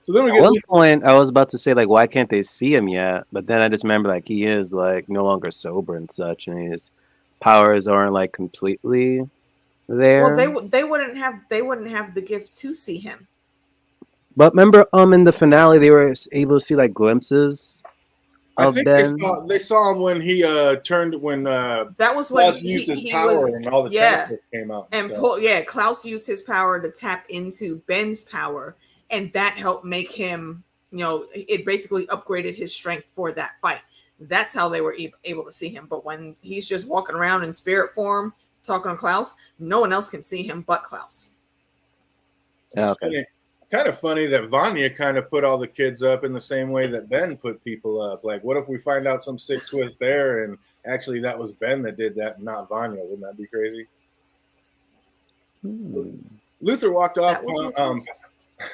Speaker 1: So then we get
Speaker 2: at one point, I was about to say, like, why can't they see him yet? But then I just remember, like, he is, like, no longer sober and such, and his powers aren't, like, completely there.
Speaker 3: Well, they wouldn't have the gift to see him.
Speaker 2: But remember, in the finale, they were able to see, like, glimpses of Ben.
Speaker 1: They saw him when he turned
Speaker 3: that was when
Speaker 1: he used his power and all the tentacles came out.
Speaker 3: And Klaus used his power to tap into Ben's power. And that helped make him, it basically upgraded his strength for that fight. That's how they were able to see him. But when he's just walking around in spirit form, talking to Klaus, no one else can see him but Klaus.
Speaker 1: Okay. Kind of funny that Vanya kind of put all the kids up in the same way that Ben put people up. Like, what if we find out some sick twist there and actually that was Ben that did that and not Vanya? Wouldn't that be crazy? Luther walked off.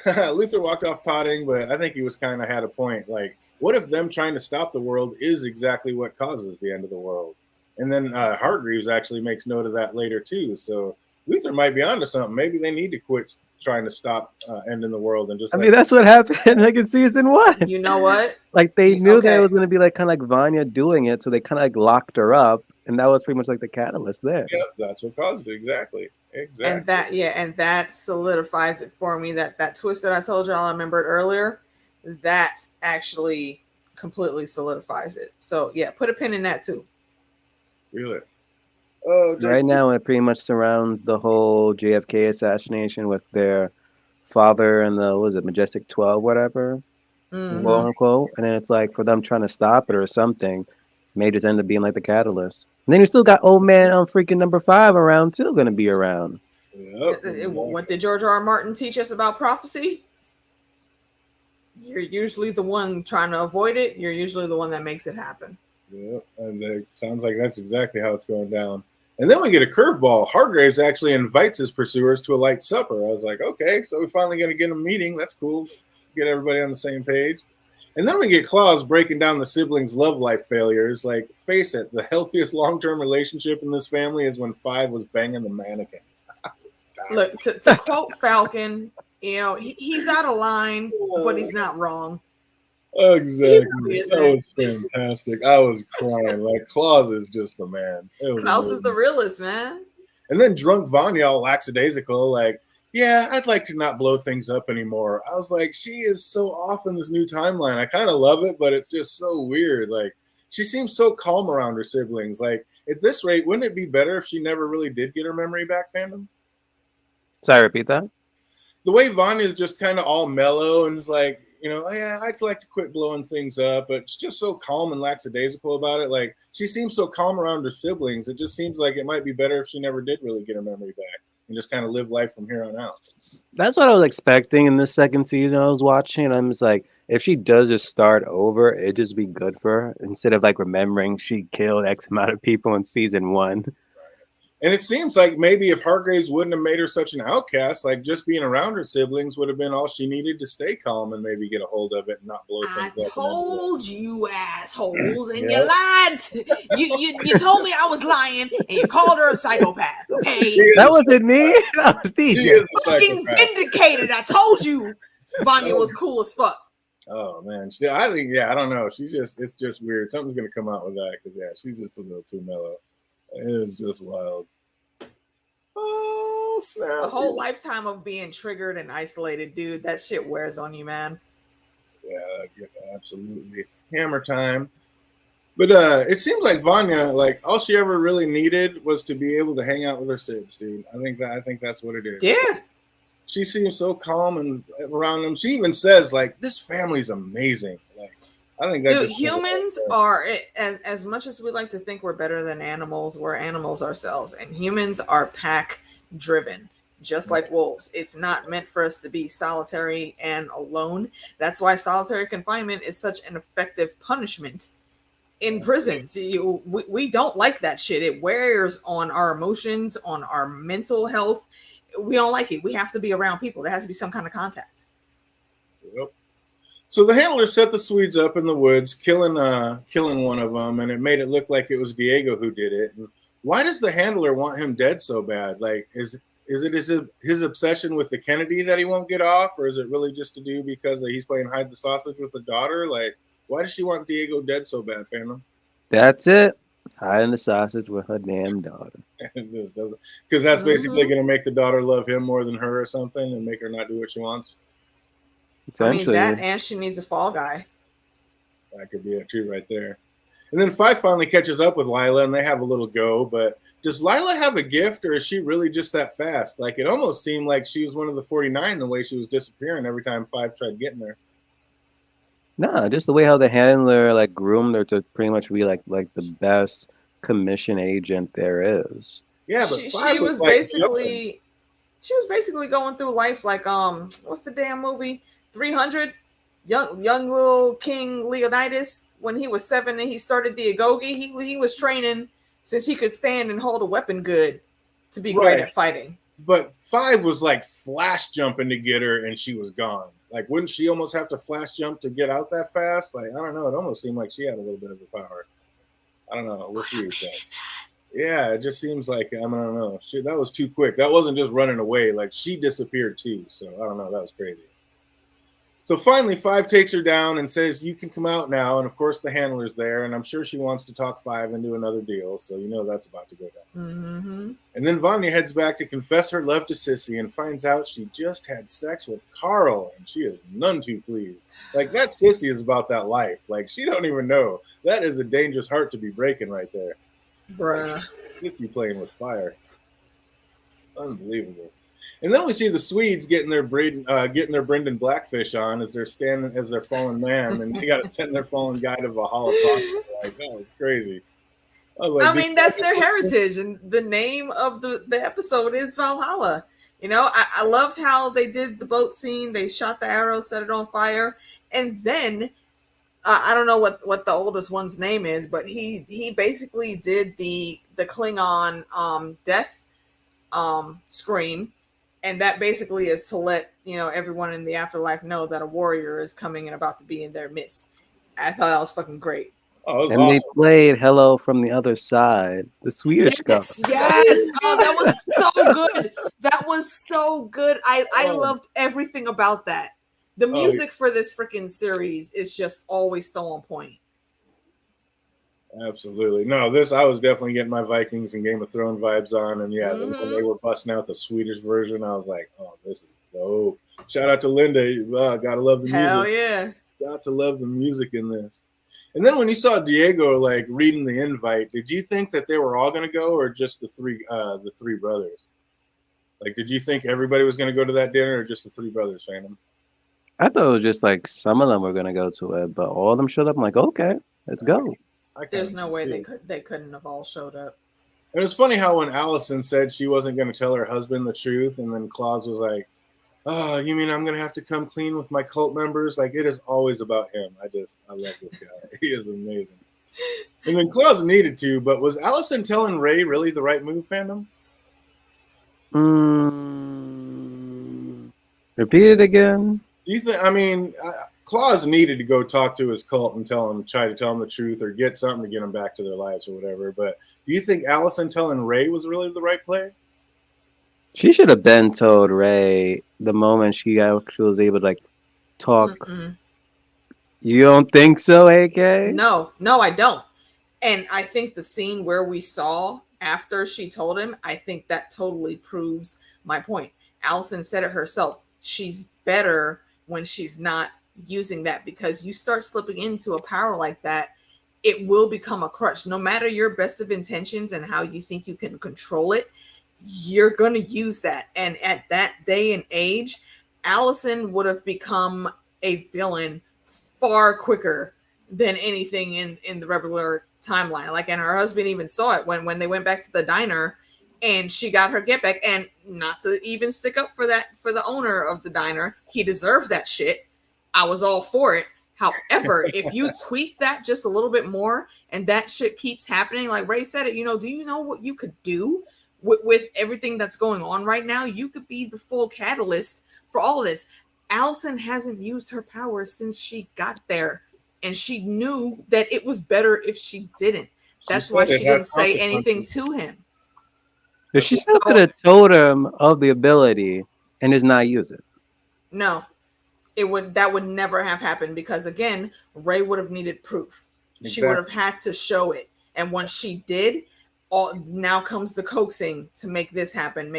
Speaker 1: Luther walked off potting, but I think he was kind of had a point. Like, what if them trying to stop the world is exactly what causes the end of the world? And then Hargreaves actually makes note of that later too. So Luther might be onto something. Maybe they need to quit trying to stop ending the world and just.
Speaker 2: I mean, that's what happened like in season 1.
Speaker 3: You know what?
Speaker 2: Like they knew that it was going to be like kind of like Vanya doing it, so they kind of like locked her up, and that was pretty much like the catalyst there.
Speaker 1: Yep, that's what caused it exactly.
Speaker 3: And that solidifies it for me. That twist that I told y'all I remembered earlier, that actually completely solidifies it. So yeah, put a pin in that too.
Speaker 1: Really?
Speaker 2: Right now, it pretty much surrounds the whole JFK assassination with their father and the Majestic 12, whatever, quote unquote. And then it's like for them trying to stop it or something, may just end up being like the catalyst. And then you still got old man on freaking number 5 around too, going to be around.
Speaker 3: Yep. What did George R. R. Martin teach us about prophecy? you're usually the one trying to avoid it. You're usually the one that makes it happen.
Speaker 1: Yeah, and it sounds like that's exactly how it's going down. And then we get a curveball. Hargraves actually invites his pursuers to a light supper. I was like, okay, so we're finally going to get a meeting. That's cool. Get everybody on the same page. And then we get Claus breaking down the siblings' love life failures. Like, face it, the healthiest long-term relationship in this family is when 5 was banging the mannequin.
Speaker 3: Look, to quote Falcon, he's out of line, but he's not wrong.
Speaker 1: Exactly. That was fantastic. I was crying. Like, Claus is just the man.
Speaker 3: Klaus is the realest, man.
Speaker 1: And then drunk Vanya, all lackadaisical, like, yeah, I'd like to not blow things up anymore. I was like, she is so off in this new timeline. I kind of love it, but it's just so weird. Like, she seems so calm around her siblings. Like, at this rate, wouldn't it be better if she never really did get her memory back, fandom?
Speaker 2: Sorry, repeat that?
Speaker 1: The way Vanya's just kind of all mellow and is like, yeah, I'd like to quit blowing things up, but she's just so calm and lackadaisical about it. Like, she seems so calm around her siblings. It just seems like it might be better if she never did really get her memory back and just kind of live life from here on out.
Speaker 2: That's what I was expecting in this second season I was watching. And I'm just like, if she does just start over, it'd just be good for her instead of like remembering she killed X amount of people in season 1.
Speaker 1: And it seems like maybe if Hargraves wouldn't have made her such an outcast, like just being around her siblings would have been all she needed to stay calm and maybe get a hold of it and not blow things up.
Speaker 3: I told you assholes, and you lied. You told me I was lying, and you called her a psychopath. Okay,
Speaker 2: that wasn't me. That was DJ.
Speaker 3: Fucking vindicated. I told you, Vanya was cool as fuck.
Speaker 1: Oh man, I think I don't know. It's just weird. Something's gonna come out with that because she's just a little too mellow. It is just wild. Oh, snap.
Speaker 3: The whole lifetime of being triggered and isolated, dude, that shit wears on you, man.
Speaker 1: Yeah, absolutely. Hammer time. But it seems like Vanya, like, all she ever really needed was to be able to hang out with her sibs, dude. I think that's what it is.
Speaker 3: Yeah.
Speaker 1: She seems so calm and around them. She even says, like, this family's amazing. Like, I think that.
Speaker 3: Dude, humans are, as much as we like to think we're better than animals, we're animals ourselves. And humans are pack driven, just like wolves. It's not meant for us to be solitary and alone. That's why solitary confinement is such an effective punishment in prisons. We don't like that shit. It wears on our emotions, on our mental health. We don't like it. We have to be around people. There has to be some kind of contact.
Speaker 1: Yep. So the handlers set the Swedes up in the woods, killing one of them, and it made it look like it was Diego who did it. And why does the handler want him dead so bad? Like, is it his obsession with the Kennedy that he won't get off, or is it really just to do because he's playing hide the sausage with the daughter? Like, why does she want Diego dead so bad, fandom?
Speaker 2: That's it. Hiding the sausage with her damn daughter.
Speaker 1: Because that's basically going to make the daughter love him more than her or something and make her not do what she wants.
Speaker 2: Essentially.
Speaker 3: I mean, that and she needs a fall guy.
Speaker 1: That could be it too right there. And then 5 finally catches up with Lila and they have a little go. But does Lila have a gift or is she really just that fast? Like, it almost seemed like she was one of the 49 the way she was disappearing every time 5 tried getting there.
Speaker 2: No, just the way how the handler like groomed her to pretty much be like the best commission agent there is.
Speaker 1: Yeah, but
Speaker 3: she was basically going through life like what's the damn movie 300? Young little King Leonidas when he was 7 and he started the Agoge. He was training since he could stand and hold a weapon good to be great at fighting.
Speaker 1: But 5 was like flash jumping to get her and she was gone. Like, wouldn't she almost have to flash jump to get out that fast? Like, I don't know. It almost seemed like she had a little bit of a power. I don't know. What do you think? Yeah, it just seems like, I don't know. Shit, that was too quick. That wasn't just running away. Like, she disappeared too. So, I don't know. That was crazy. So finally, 5 takes her down and says, you can come out now. And of course, the handler's there. And I'm sure she wants to talk 5 into another deal. So you know that's about to go down.
Speaker 3: Mm-hmm.
Speaker 1: And then Vanya heads back to confess her love to Sissy and finds out she just had sex with Carl. And she is none too pleased. Like, that Sissy is about that life. Like, she don't even know. That is a dangerous heart to be breaking right there.
Speaker 3: Bruh.
Speaker 1: Like, Sissy playing with fire. Unbelievable. And then we see the Swedes getting their Brendan Blackfish on as they're standing as their fallen man, and they got to send their fallen guy to Valhalla. Like, that was crazy.
Speaker 3: I mean, that's their heritage, and the name of the episode is Valhalla. You know, I loved how they did the boat scene. They shot the arrow, set it on fire, And then I don't know what the oldest one's name is, but he basically did the Klingon death scream, and that basically is to let everyone in the afterlife know that a warrior is coming and about to be in their midst. I thought that was fucking great.
Speaker 1: Oh, it was
Speaker 2: And they
Speaker 1: awesome.
Speaker 2: played "Hello from the Other Side," the Swedish couple.
Speaker 3: Yes. Oh, that was so good. That was so good. I loved everything about that. The music for this freaking series is just always so on point.
Speaker 1: Absolutely. No, I was definitely getting my Vikings and Game of Thrones vibes on. And yeah, when they were busting out the Swedish version, I was like, oh, this is dope. Shout out to Linda. Gotta love the music.
Speaker 3: Hell yeah.
Speaker 1: Got to love the music in this. And then when you saw Diego like reading the invite, did you think that they were all going to go, or just the three brothers? Like, did you think everybody was going to go to that dinner, or just the three brothers, Phantom?
Speaker 2: I thought it was just like some of them were gonna go to it, but all of them showed up. I'm like, okay, let's go.
Speaker 3: There's no way they couldn't have all showed up.
Speaker 1: It was funny how when Allison said she wasn't going to tell her husband the truth, and then Claus was like, "Oh, you mean I'm going to have to come clean with my cult members?" Like, it is always about him. I love this guy. He is amazing. And then Claus needed to, but was Allison telling Ray really the right move, Phantom?
Speaker 2: Repeat it again.
Speaker 1: You think? I mean, Claus needed to go talk to his cult and try to tell him the truth, or get something to get them back to their lives or whatever. But do you think Allison telling Ray was really the right play?
Speaker 2: She should have been told Ray the moment she was able to like talk. Mm-mm. You don't think so, AK?
Speaker 3: No, I don't. And I think the scene where we saw after she told him, I think that totally proves my point. Allison said it herself. She's better when she's not using that, because you start slipping into a power like that, it will become a crutch. No matter your best of intentions and how you think you can control it, you're going to use that. And at that day and age, Allison would have become a villain far quicker than anything in the regular timeline. Like, and her husband even saw it when they went back to the diner and she got her get back. And not to even stick up for the owner of the diner, he deserved that shit. I was all for it. However, if you tweak that just a little bit more and that shit keeps happening, like Ray said it, do you know what you could do with everything that's going on right now? You could be the full catalyst for all of this. Allison hasn't used her powers since she got there, and she knew that it was better if she didn't. That's why she didn't say anything to him.
Speaker 2: But she still could have told him of the ability and just not use it.
Speaker 3: No, that would never have happened, because again, Ray would have needed proof. Exactly. She would have had to show it, and once she did, now comes the coaxing to make this happen.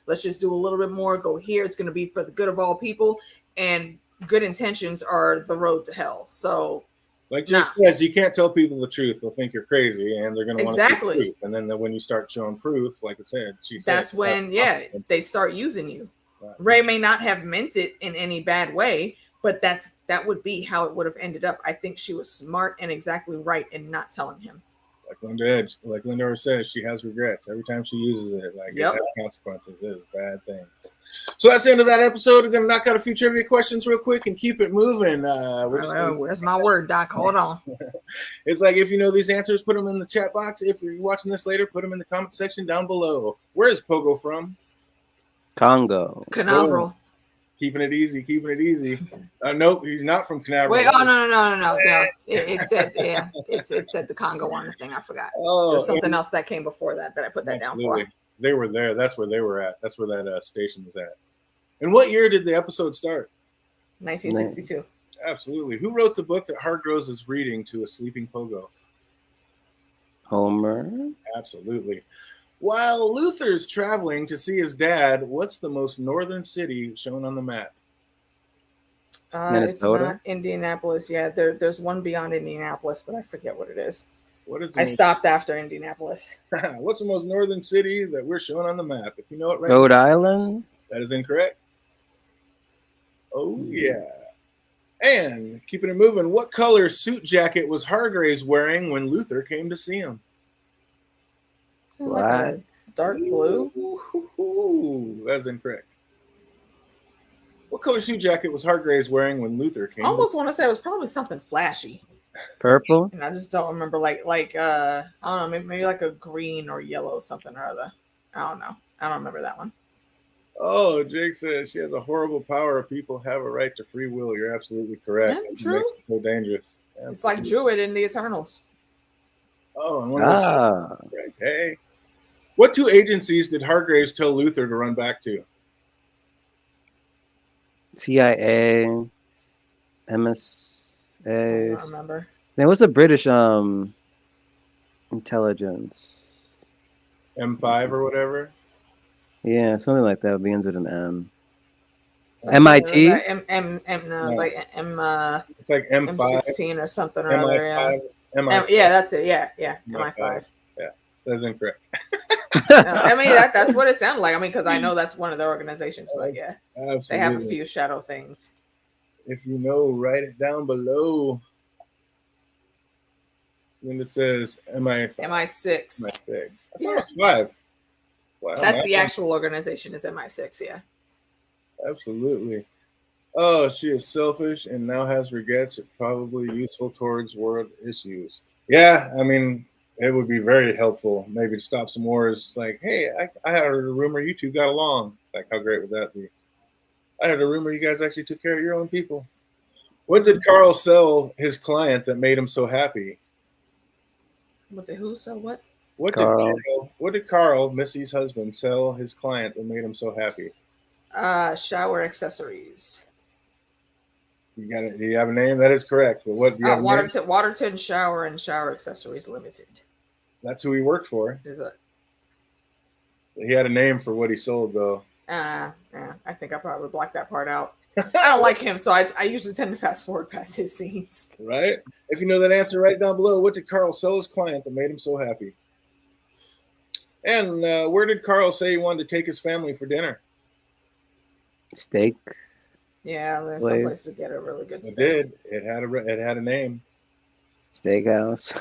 Speaker 3: Let's just do a little bit more. Go here. It's going to be for the good of all people, and good intentions are the road to hell. So,
Speaker 1: like Jake says, you can't tell people the truth. They'll think you're crazy, and they're going to want to see proof. And then when you start showing proof, like I said,
Speaker 3: that's when they start using you. Right. Ray may not have meant it in any bad way, but that would be how it would have ended up. I think she was smart and exactly right in not telling him.
Speaker 1: Like Linda says, she has regrets every time she uses it. Like, it has consequences. It is a bad thing. So that's the end of that episode. We're going to knock out a few trivia questions real quick and keep it moving.
Speaker 3: Where's my word, Doc? Hold on.
Speaker 1: It's like, if you know these answers, put them in the chat box. If you're watching this later, put them in the comment section down below. Where is Pogo from?
Speaker 2: Congo.
Speaker 3: Canaveral.
Speaker 1: Keeping it easy. Nope, he's not from Canaveral.
Speaker 3: Wait, no. It said the Congo on the thing. I forgot. There's something else that came before that I put that down for.
Speaker 1: They were there. That's where they were at. That's where that station was at. And what year did the episode start?
Speaker 3: 1962.
Speaker 1: Absolutely. Who wrote the book that Hargrose is reading to a sleeping Pogo?
Speaker 2: Homer.
Speaker 1: Absolutely. While Luther's traveling to see his dad, what's the most northern city shown on the map?
Speaker 2: Minnesota?
Speaker 3: It's not Indianapolis. Yeah, there's one beyond Indianapolis, but I forget what it is. I stopped after Indianapolis.
Speaker 1: What's the most northern city that we're showing on the map? If you know it right.
Speaker 2: Rhode Island?
Speaker 1: That is incorrect. Oh, yeah. And keeping it moving, what color suit jacket was Hargraves wearing when Luther came to see him?
Speaker 3: Black. Dark blue.
Speaker 1: Ooh, that's incorrect. What color suit jacket was Hargraves wearing when Luther came?
Speaker 3: I almost want to say it was probably something flashy.
Speaker 2: Purple?
Speaker 3: And I just don't remember like I don't know, maybe like a green or yellow something or other. I don't know. I don't remember that one.
Speaker 1: Oh, Jake says she has a horrible power. People have a right to free will. You're absolutely correct.
Speaker 3: Yeah,
Speaker 1: It
Speaker 3: true.
Speaker 1: makes it so dangerous.
Speaker 3: It's like Druid in the Eternals.
Speaker 1: Oh, and one of those. Hey, what two agencies did Hargraves tell Luther to run back to?
Speaker 2: CIA, MSA.
Speaker 3: I don't remember.
Speaker 2: Then what's the British intelligence?
Speaker 1: M5 or whatever.
Speaker 2: Yeah, something like that. Begins with an M.
Speaker 3: Like,
Speaker 2: MIT.
Speaker 3: no, it's like
Speaker 1: It's like M5,
Speaker 3: M16 or something or other. Yeah.
Speaker 1: MI5.
Speaker 3: Yeah, that's it. Yeah, MI5.
Speaker 1: Yeah, that's incorrect.
Speaker 3: I mean, that's what it sounded like. I mean, because I know that's one of their organizations, but yeah,
Speaker 1: absolutely.
Speaker 3: They have a few shadow things.
Speaker 1: If you know, write it down below. When it says MI6.
Speaker 3: MI6.
Speaker 1: That's almost 5. Wow,
Speaker 3: that's the actual organization is MI6, yeah.
Speaker 1: Absolutely. Oh, she is selfish and now has regrets. Probably useful towards world issues. Yeah, I mean, it would be very helpful maybe to stop some wars. Like, hey, I heard a rumor you two got along. Like, how great would that be? I heard a rumor you guys actually took care of your own people. What did Carl sell his client that made him so happy?
Speaker 3: What did who sell what?
Speaker 1: What did Carl, Missy's husband, sell his client that made him so happy?
Speaker 3: Shower accessories.
Speaker 1: You got it. Do you have a name? That is correct. But what? Do you have
Speaker 3: Waterton Shower and Shower Accessories Limited.
Speaker 1: That's who he worked for.
Speaker 3: Is it?
Speaker 1: He had a name for what he sold, though.
Speaker 3: Yeah, I think I probably blocked that part out. I don't like him, so I usually tend to fast forward past his scenes.
Speaker 1: Right? If you know that answer, write it down below. What did Carl sell his client that made him so happy? And where did Carl say he wanted to take his family for dinner?
Speaker 2: Steak.
Speaker 3: Yeah, there's some places to get a really good steak.
Speaker 1: It did. It had a name.
Speaker 2: Steakhouse.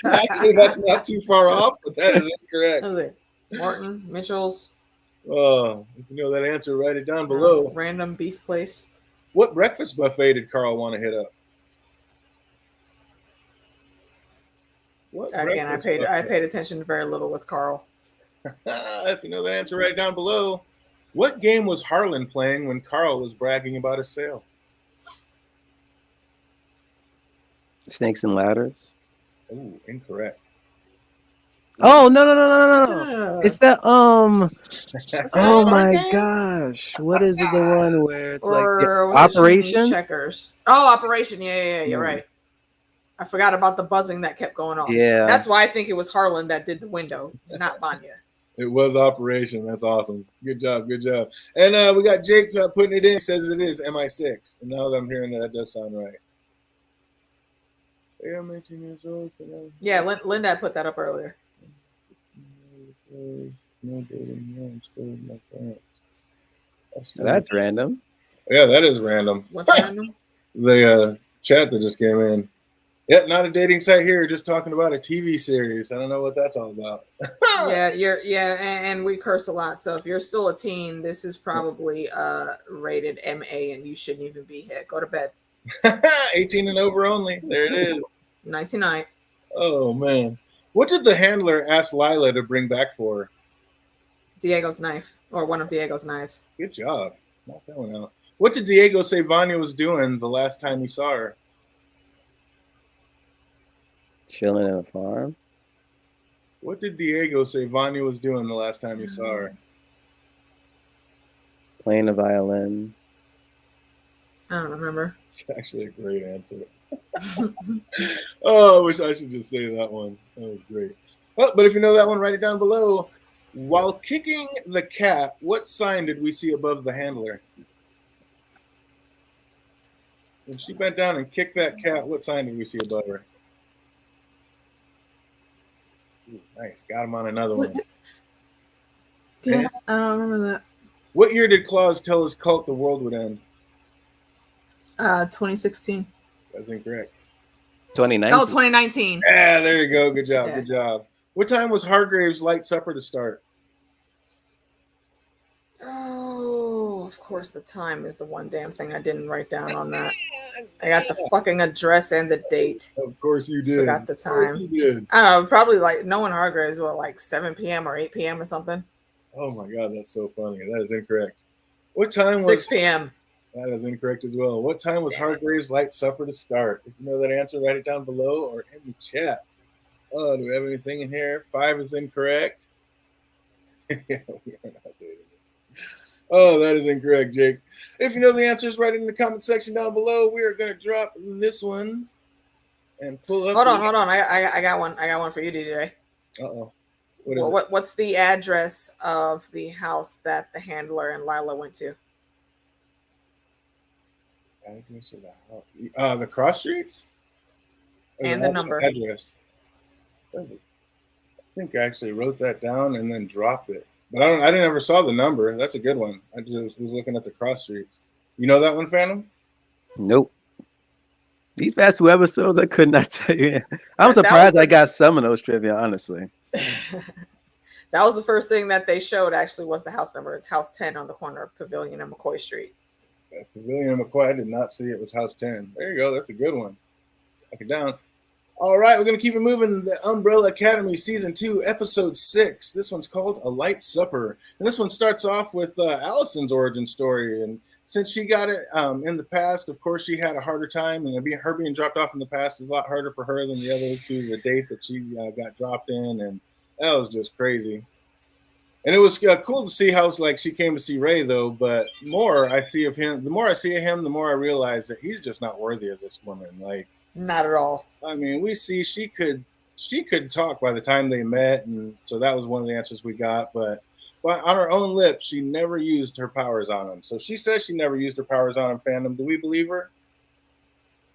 Speaker 1: Actually, that's not too far off, but that is incorrect.
Speaker 3: What is it? Morton, Mitchell's.
Speaker 1: Oh, if you know that answer, write it down below.
Speaker 3: Random beef place.
Speaker 1: What breakfast buffet did Carl want to hit up?
Speaker 3: Again, I paid attention very little with Carl.
Speaker 1: If you know the answer, write it down below. What game was Harlan playing when Carl was bragging about his sale?
Speaker 2: Snakes and Ladders.
Speaker 1: Oh, incorrect.
Speaker 2: Oh no! It's that oh my gosh! What is it? The one where it's Operation
Speaker 3: Checkers. Oh, Operation. Yeah. You're right. I forgot about the buzzing that kept going off.
Speaker 2: Yeah,
Speaker 3: that's why I think it was Harlan that did the window, not Vanya.
Speaker 1: It was Operation. That's awesome. Good job. And we got Jake putting it in. He says it is MI6. And now that I'm hearing that does sound right. I'm 18 years old.
Speaker 3: Yeah, Linda put that up earlier.
Speaker 2: That's random.
Speaker 1: Yeah, that is random.
Speaker 3: What's random?
Speaker 1: The chat that just came in. Yeah, not a dating site here. Just talking about a TV series. I don't know what that's all about.
Speaker 3: and we curse a lot. So if you're still a teen, this is probably rated MA, and you shouldn't even be here. Go to bed.
Speaker 1: 18 and over only. There it is.
Speaker 3: 99.
Speaker 1: Oh man, what did the handler ask Lila to bring back for her?
Speaker 3: Diego's knife, or one of Diego's knives.
Speaker 1: Good job. Not that one out. What did Diego say Vanya was doing the last time he saw her?
Speaker 2: Chilling at a farm.
Speaker 1: What did Diego say Vanya was doing the last time he saw her?
Speaker 2: Playing a violin.
Speaker 3: I don't remember.
Speaker 1: It's actually a great answer. Oh, I wish I should just say that one. That was great. Oh, but if you know that one, write it down below. While kicking the cat, what sign did we see above the handler? When she bent down and kicked that cat, what sign did we see above her? Ooh, nice. Got him on another one.
Speaker 3: Yeah, I don't remember that.
Speaker 1: What year did Claus tell his cult the world would end?
Speaker 3: 2016.
Speaker 1: That's incorrect.
Speaker 2: 2019.
Speaker 3: Oh, 2019.
Speaker 1: Yeah, there you go. Good job. Yeah. Good job. What time was Hargrave's light supper to start?
Speaker 3: Oh, of course, the time is the one damn thing I didn't write down on that. I got the fucking address and the date.
Speaker 1: Of course you did.
Speaker 3: Forgot the time.
Speaker 1: Of course you did.
Speaker 3: I don't know, probably like Noah Hargraves, what, like 7 p.m. or 8 p.m. or something?
Speaker 1: Oh my God, that's so funny. That is incorrect. What time was
Speaker 3: 6 p.m.
Speaker 1: That is incorrect as well. What time was Hargrave's light supper to start? If you know that answer, write it down below or in the chat. Oh, do we have anything in here? 5 is incorrect. Oh, that is incorrect, Jake. If you know the answers, write it in the comment section down below. We are going to drop this one and pull up.
Speaker 3: Hold on. I got one. I got one for you, DJ.
Speaker 1: Uh-oh.
Speaker 3: What's the address of the house that the handler and Lila went to?
Speaker 1: Address of the house. The cross streets?
Speaker 3: And the number.
Speaker 1: Address. I think I actually wrote that down and then dropped it. But I didn't ever saw the number. That's a good one. I just was looking at the cross streets. You know that one, Phantom?
Speaker 2: Nope. These past 2 episodes, I could not tell you. I'm surprised I got some of those trivia, honestly.
Speaker 3: That was the first thing that they showed, actually, was the house number. It's house 10 on the corner of Pavilion and McCoy Street.
Speaker 1: Pavilion and McCoy, I did not see it was house 10. There you go. That's a good one. Knock it down. All right, we're going to keep it moving. The Umbrella Academy Season 2, Episode 6. This one's called A Light Supper. And this one starts off with Allison's origin story. And since she got it in the past, of course, she had a harder time. And her being dropped off in the past is a lot harder for her than the others due to the date that she got dropped in. And that was just crazy. And it was cool to see how she came to see Ray, though. But the more I see of him, the more I realize that he's just not worthy of this woman.
Speaker 3: Not at all.
Speaker 1: I mean, we see she could talk by the time they met, and so that was one of the answers we got. But on her own lips, she never used her powers on him. So she says she never used her powers on him. Phantom, do we believe her?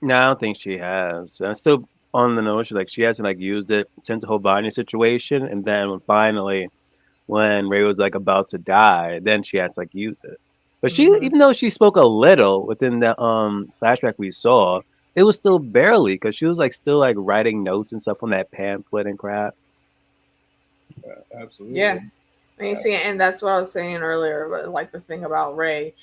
Speaker 2: No, I don't think she has. I'm still on the notion she hasn't used it since the whole Bonnie situation, and then finally, when Ray was about to die, then she had to use it. But she, even though she spoke a little within the flashback we saw, it was still barely, because she was still writing notes and stuff on that pamphlet and crap.
Speaker 1: Absolutely.
Speaker 3: Yeah. And see, and that's what I was saying earlier. The thing about Ray,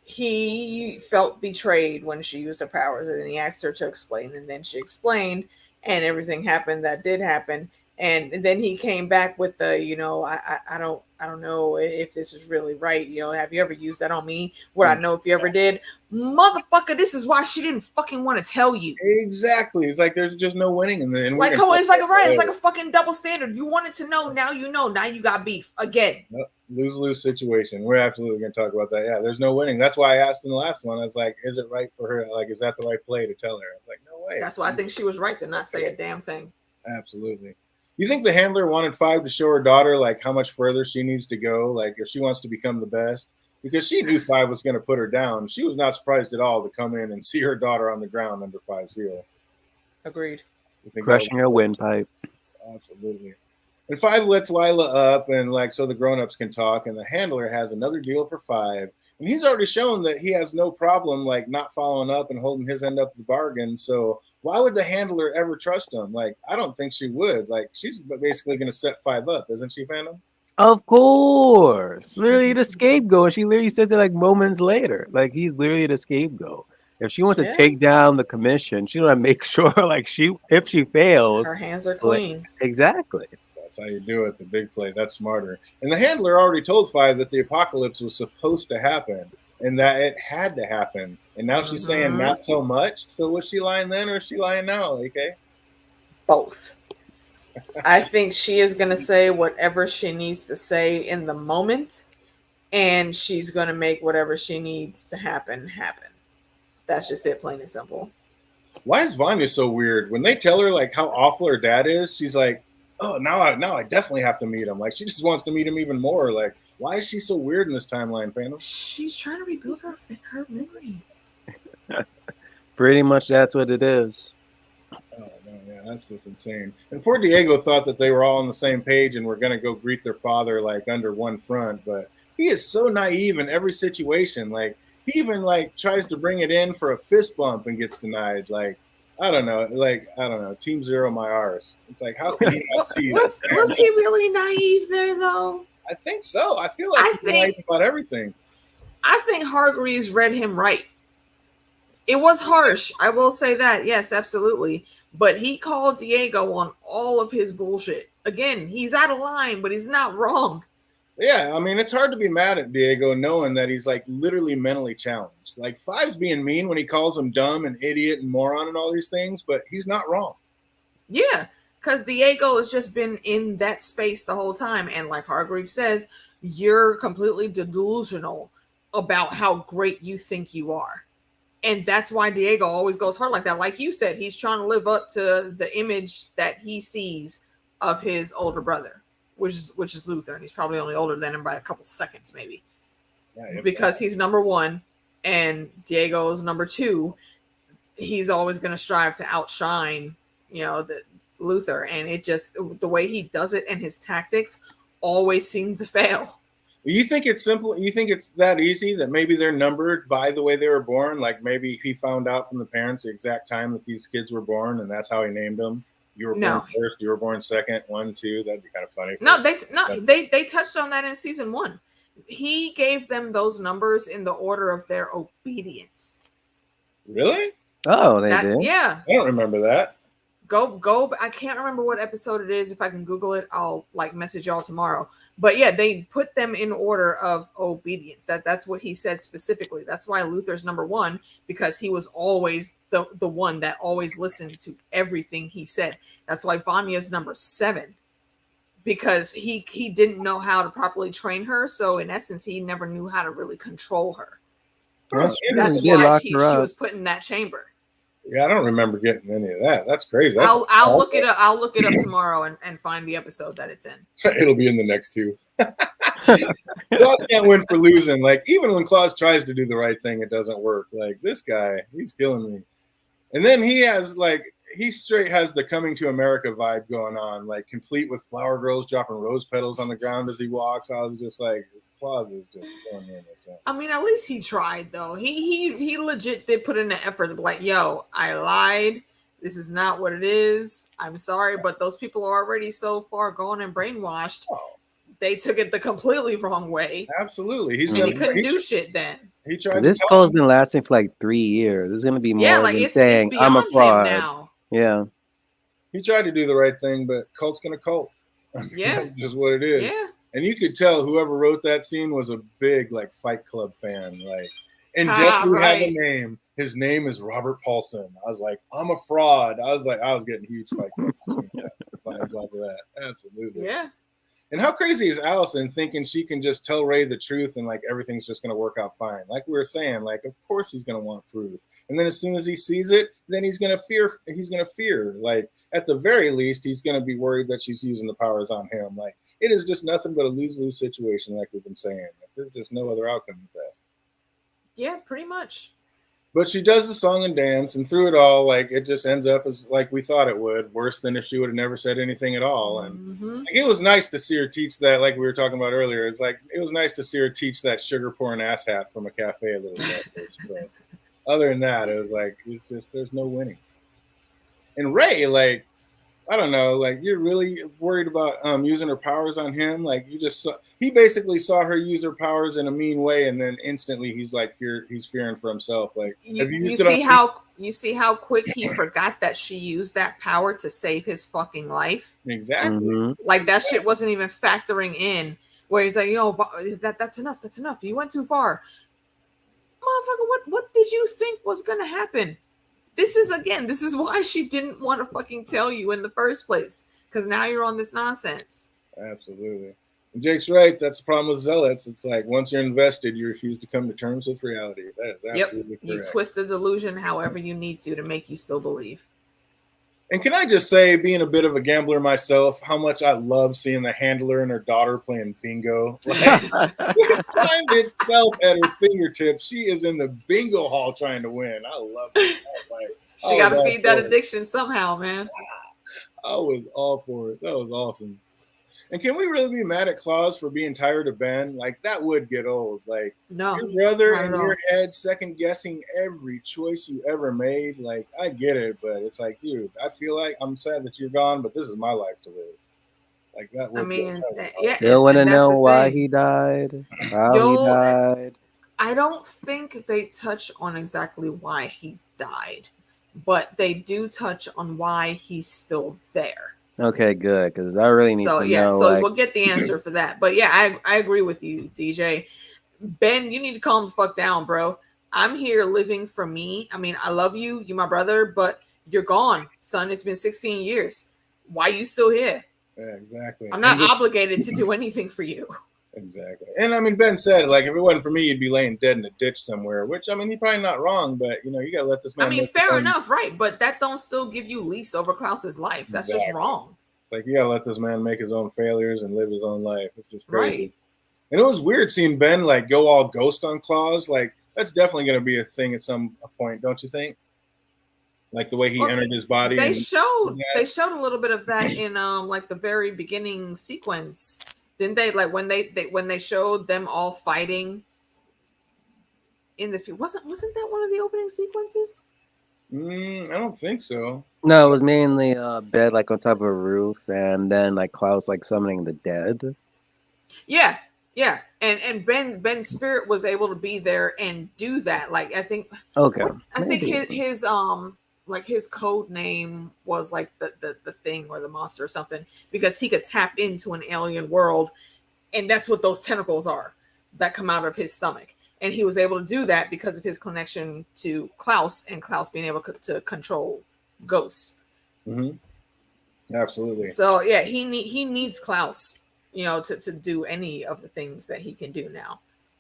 Speaker 3: he felt betrayed when she used her powers, and then he asked her to explain, and then she explained, and everything happened that did happen. And then he came back with the, I don't know if this is really right. Have you ever used that on me? Would I know if you ever did? Motherfucker, this is why she didn't fucking want to tell you.
Speaker 1: Exactly. It's there's just no winning in the end.
Speaker 3: It's like a fucking double standard. You wanted to know, now you know. Now you got beef again.
Speaker 1: Lose-lose situation. We're absolutely going to talk about that. Yeah, there's no winning. That's why I asked in the last one. I was like, is it right for her? Is that the right play to tell her? I was like, no way.
Speaker 3: That's why I think she was right to not say a damn thing.
Speaker 1: Absolutely. You think the handler wanted 5 to show her daughter how much further she needs to go, if she wants to become the best? Because she knew 5 was going to put her down. She was not surprised at all to come in and see her daughter on the ground under 5's heel.
Speaker 3: Agreed.
Speaker 2: Crushing her windpipe.
Speaker 1: Absolutely. And 5 lets Lila up, and so the grown-ups can talk, and the handler has another deal for 5. And he's already shown that he has no problem not following up and holding his end up the bargain. So why would the handler ever trust him? I don't think she would. She's basically going to set 5 up, isn't she, Phantom?
Speaker 2: Of course. Literally the scapegoat. She literally said that moments later. He's literally the scapegoat. If she wants to take down the commission, she want to make sure if she fails,
Speaker 3: her hands are clean.
Speaker 1: Exactly. That's how you do it, the big play. That's smarter. And the handler already told 5 that the apocalypse was supposed to happen and that it had to happen. And now she's saying not so much. So was she lying then or is she lying now, okay?
Speaker 3: Both. I think she is going to say whatever she needs to say in the moment, and she's going to make whatever she needs to happen. That's just it, plain and simple.
Speaker 1: Why is Vanya so weird? When they tell her how awful her dad is, she's like, oh, now I definitely have to meet him. She just wants to meet him even more. Why is she so weird in this timeline, Phantom?
Speaker 3: She's trying to rebuild her memory.
Speaker 2: Pretty much that's what it is.
Speaker 1: Oh, man, yeah, that's just insane. And poor Diego thought that they were all on the same page and were going to go greet their father under one front. But he is so naive in every situation. He even tries to bring it in for a fist bump and gets denied. I don't know. Team Zero, my arse. It's how can he not see that?
Speaker 3: Was he really naive there, though?
Speaker 1: I think so. I feel he's naive about everything.
Speaker 3: I think Hargreaves read him right. It was harsh. I will say that. Yes, absolutely. But he called Diego on all of his bullshit. Again, he's out of line, but he's not wrong.
Speaker 1: Yeah, I mean, it's hard to be mad at Diego knowing that he's like literally mentally challenged. Like Five's being mean when he calls him dumb and idiot and moron and all these things, but he's not wrong.
Speaker 3: Yeah, because Diego has just been in that space the whole time. And like Hargreaves says, you're completely delusional about how great you think you are. And that's why Diego always goes hard like that. Like you said, he's trying to live up to the image that he sees of his older brother, which is Luther. And he's probably only older than him by a couple seconds, maybe. Yeah, because he's number one and Diego's number two. He's always going to strive to outshine, the Luther. And it just, the way he does it and his tactics always seem to fail.
Speaker 1: You think it's simple? You think it's that easy that maybe they're numbered by the way they were born? Like maybe he found out from the parents the exact time that these kids were born, and that's how he named them. You were born first. You were born second. 1, 2. That'd be kind of funny.
Speaker 3: They touched on that in season 1. He gave them those numbers in the order of their obedience.
Speaker 1: Really?
Speaker 2: Oh, they did.
Speaker 3: Yeah.
Speaker 1: I don't remember that.
Speaker 3: Go. I can't remember what episode it is. If I can Google it, I'll message y'all tomorrow. But yeah, they put them in order of obedience. That's what he said specifically. That's why Luther's number 1, because he was always the one that always listened to everything he said. That's why Vanya's number 7, because he didn't know how to properly train her. So in essence, he never knew how to really control her. That's why she was put in that chamber.
Speaker 1: Yeah, I don't remember getting any of that. That's crazy.
Speaker 3: I'll look it up. I'll look it up tomorrow and find the episode that it's in.
Speaker 1: It'll be in the next 2. Claus can't win for losing. Like even when Claus tries to do the right thing, it doesn't work. Like this guy, he's killing me. And then he straight has the Coming to America vibe going on, like complete with flower girls dropping rose petals on the ground as he walks. I was just like, Claus is just going in.
Speaker 3: I mean, at least he tried though. He legit did put in the effort to be like, yo, I lied. This is not what it is. I'm sorry, but those people are already so far gone and brainwashed. Oh. They took it the completely wrong way.
Speaker 1: Absolutely.
Speaker 3: He couldn't do shit then.
Speaker 1: He tried.
Speaker 2: This call's been lasting for like 3 years. There's gonna be more than saying I'm a fraud. Now. Yeah.
Speaker 1: He tried to do the right thing, but cult's gonna cult.
Speaker 3: Yeah.
Speaker 1: That's just what it is.
Speaker 3: Yeah.
Speaker 1: And you could tell whoever wrote that scene was a big like Fight Club fan. Like, and guess who had a name? His name is Robert Paulson. I was like, I'm a fraud. I was getting huge Fight Club vibes off of that. Absolutely.
Speaker 3: Yeah.
Speaker 1: And how crazy is Allison thinking she can just tell Ray the truth and like everything's just going to work out fine? Like we were saying, like of course he's going to want proof, and then as soon as he sees it, then he's going to fear. He's going to fear. Like at the very least, he's going to be worried that she's using the powers on him. Like it is just nothing but a lose-lose situation, like we've been saying. Like, there's just no other outcome with that.
Speaker 3: Yeah, pretty much.
Speaker 1: But she does the song and dance, and through it all, like it just ends up as like we thought it would. Worse than if she would have never said anything at all. And like, it was nice to see her teach that, like we were talking about earlier. It's like it was nice to see her teach that sugar pouring ass hat from a cafe a little bit. But other than that, it was like it's just there's no winning. And Ray, like I don't know, like you're really worried about using her powers on him. Like you just he basically saw her use her powers in a mean way, and then instantly he's like he's fearing for himself. Like
Speaker 3: you see how quick he forgot that she used that power to save his fucking life.
Speaker 1: Exactly.
Speaker 3: Like that shit wasn't even factoring in. Where he's like, that's enough. That's enough. You went too far, motherfucker. What did you think was gonna happen? This is why she didn't want to fucking tell you in the first place. Because now you're on this nonsense.
Speaker 1: Absolutely. And Jake's right. That's the problem with zealots. It's like once you're invested, you refuse to come to terms with reality. That is absolutely correct.
Speaker 3: You twist the delusion however you need to make you still believe.
Speaker 1: And can I just say, being a bit of a gambler myself, how much I love seeing the handler and her daughter playing bingo. Like, time itself at her fingertips. She is in the bingo hall trying to win. I love it. Like,
Speaker 3: she got to feed that addiction somehow, man.
Speaker 1: I was all for it. That was awesome. And can we really be mad at Claus for being tired of Ben? Like, that would get old. Like,
Speaker 3: no,
Speaker 1: your brother in your head second-guessing every choice you ever made. Like, I get it, but it's like, dude, I feel like I'm sad that you're gone, but this is my life to live. Like, that would
Speaker 2: Still want to know why he died, how he died.
Speaker 3: I don't think they touch on exactly why he died, but they do touch on why he's still there.
Speaker 2: Okay, good, because I really need
Speaker 3: So
Speaker 2: to
Speaker 3: yeah,
Speaker 2: know.
Speaker 3: so
Speaker 2: Like,
Speaker 3: we'll get the answer for that. But yeah, I agree with you, DJ. Ben, you need to calm the fuck down, bro. I'm here living for me. I mean, I love you, you're my brother, but you're gone, son. It's been 16 years. Why you still here?
Speaker 1: Yeah, exactly.
Speaker 3: I'm
Speaker 1: And
Speaker 3: not obligated to do anything for you.
Speaker 1: exactly. And I mean, Ben said, like, if it wasn't for me, you'd be laying dead in a ditch somewhere. Which I mean, he's probably not wrong, but you know, you gotta let this
Speaker 3: I
Speaker 1: man
Speaker 3: mean,
Speaker 1: make his
Speaker 3: fair
Speaker 1: own.
Speaker 3: enough, right? But that don't still give you lease over Klaus's life. That's just
Speaker 1: Exactly.
Speaker 3: wrong.
Speaker 1: It's like you gotta let this man make his own failures and live his own life. It's just crazy.
Speaker 3: Right.
Speaker 1: And it was weird seeing Ben like go all ghost on Claus. Like that's definitely gonna be a thing at some point, don't you think? Like the way he
Speaker 3: Well,
Speaker 1: entered his body.
Speaker 3: they
Speaker 1: And
Speaker 3: showed a little bit of that in like the very beginning sequence. Didn't they? Like when they showed them all fighting in the wasn't that one of the opening sequences?
Speaker 1: I don't think so.
Speaker 2: no, it was mainly bed like on top of a roof, and then like Klaus like summoning the dead.
Speaker 3: Yeah, yeah. And Ben's spirit was able to be there and do that. Like I think
Speaker 2: Okay,
Speaker 3: I think
Speaker 2: maybe.
Speaker 3: his like his code name was like the thing or the monster or something, because he could tap into an alien world, and that's what those tentacles are that come out of his stomach. And he was able to do that because of his connection to Klaus, and Klaus being able to control ghosts.
Speaker 1: Absolutely.
Speaker 3: So yeah, he needs Klaus, you know, to do any of the things that he can do now.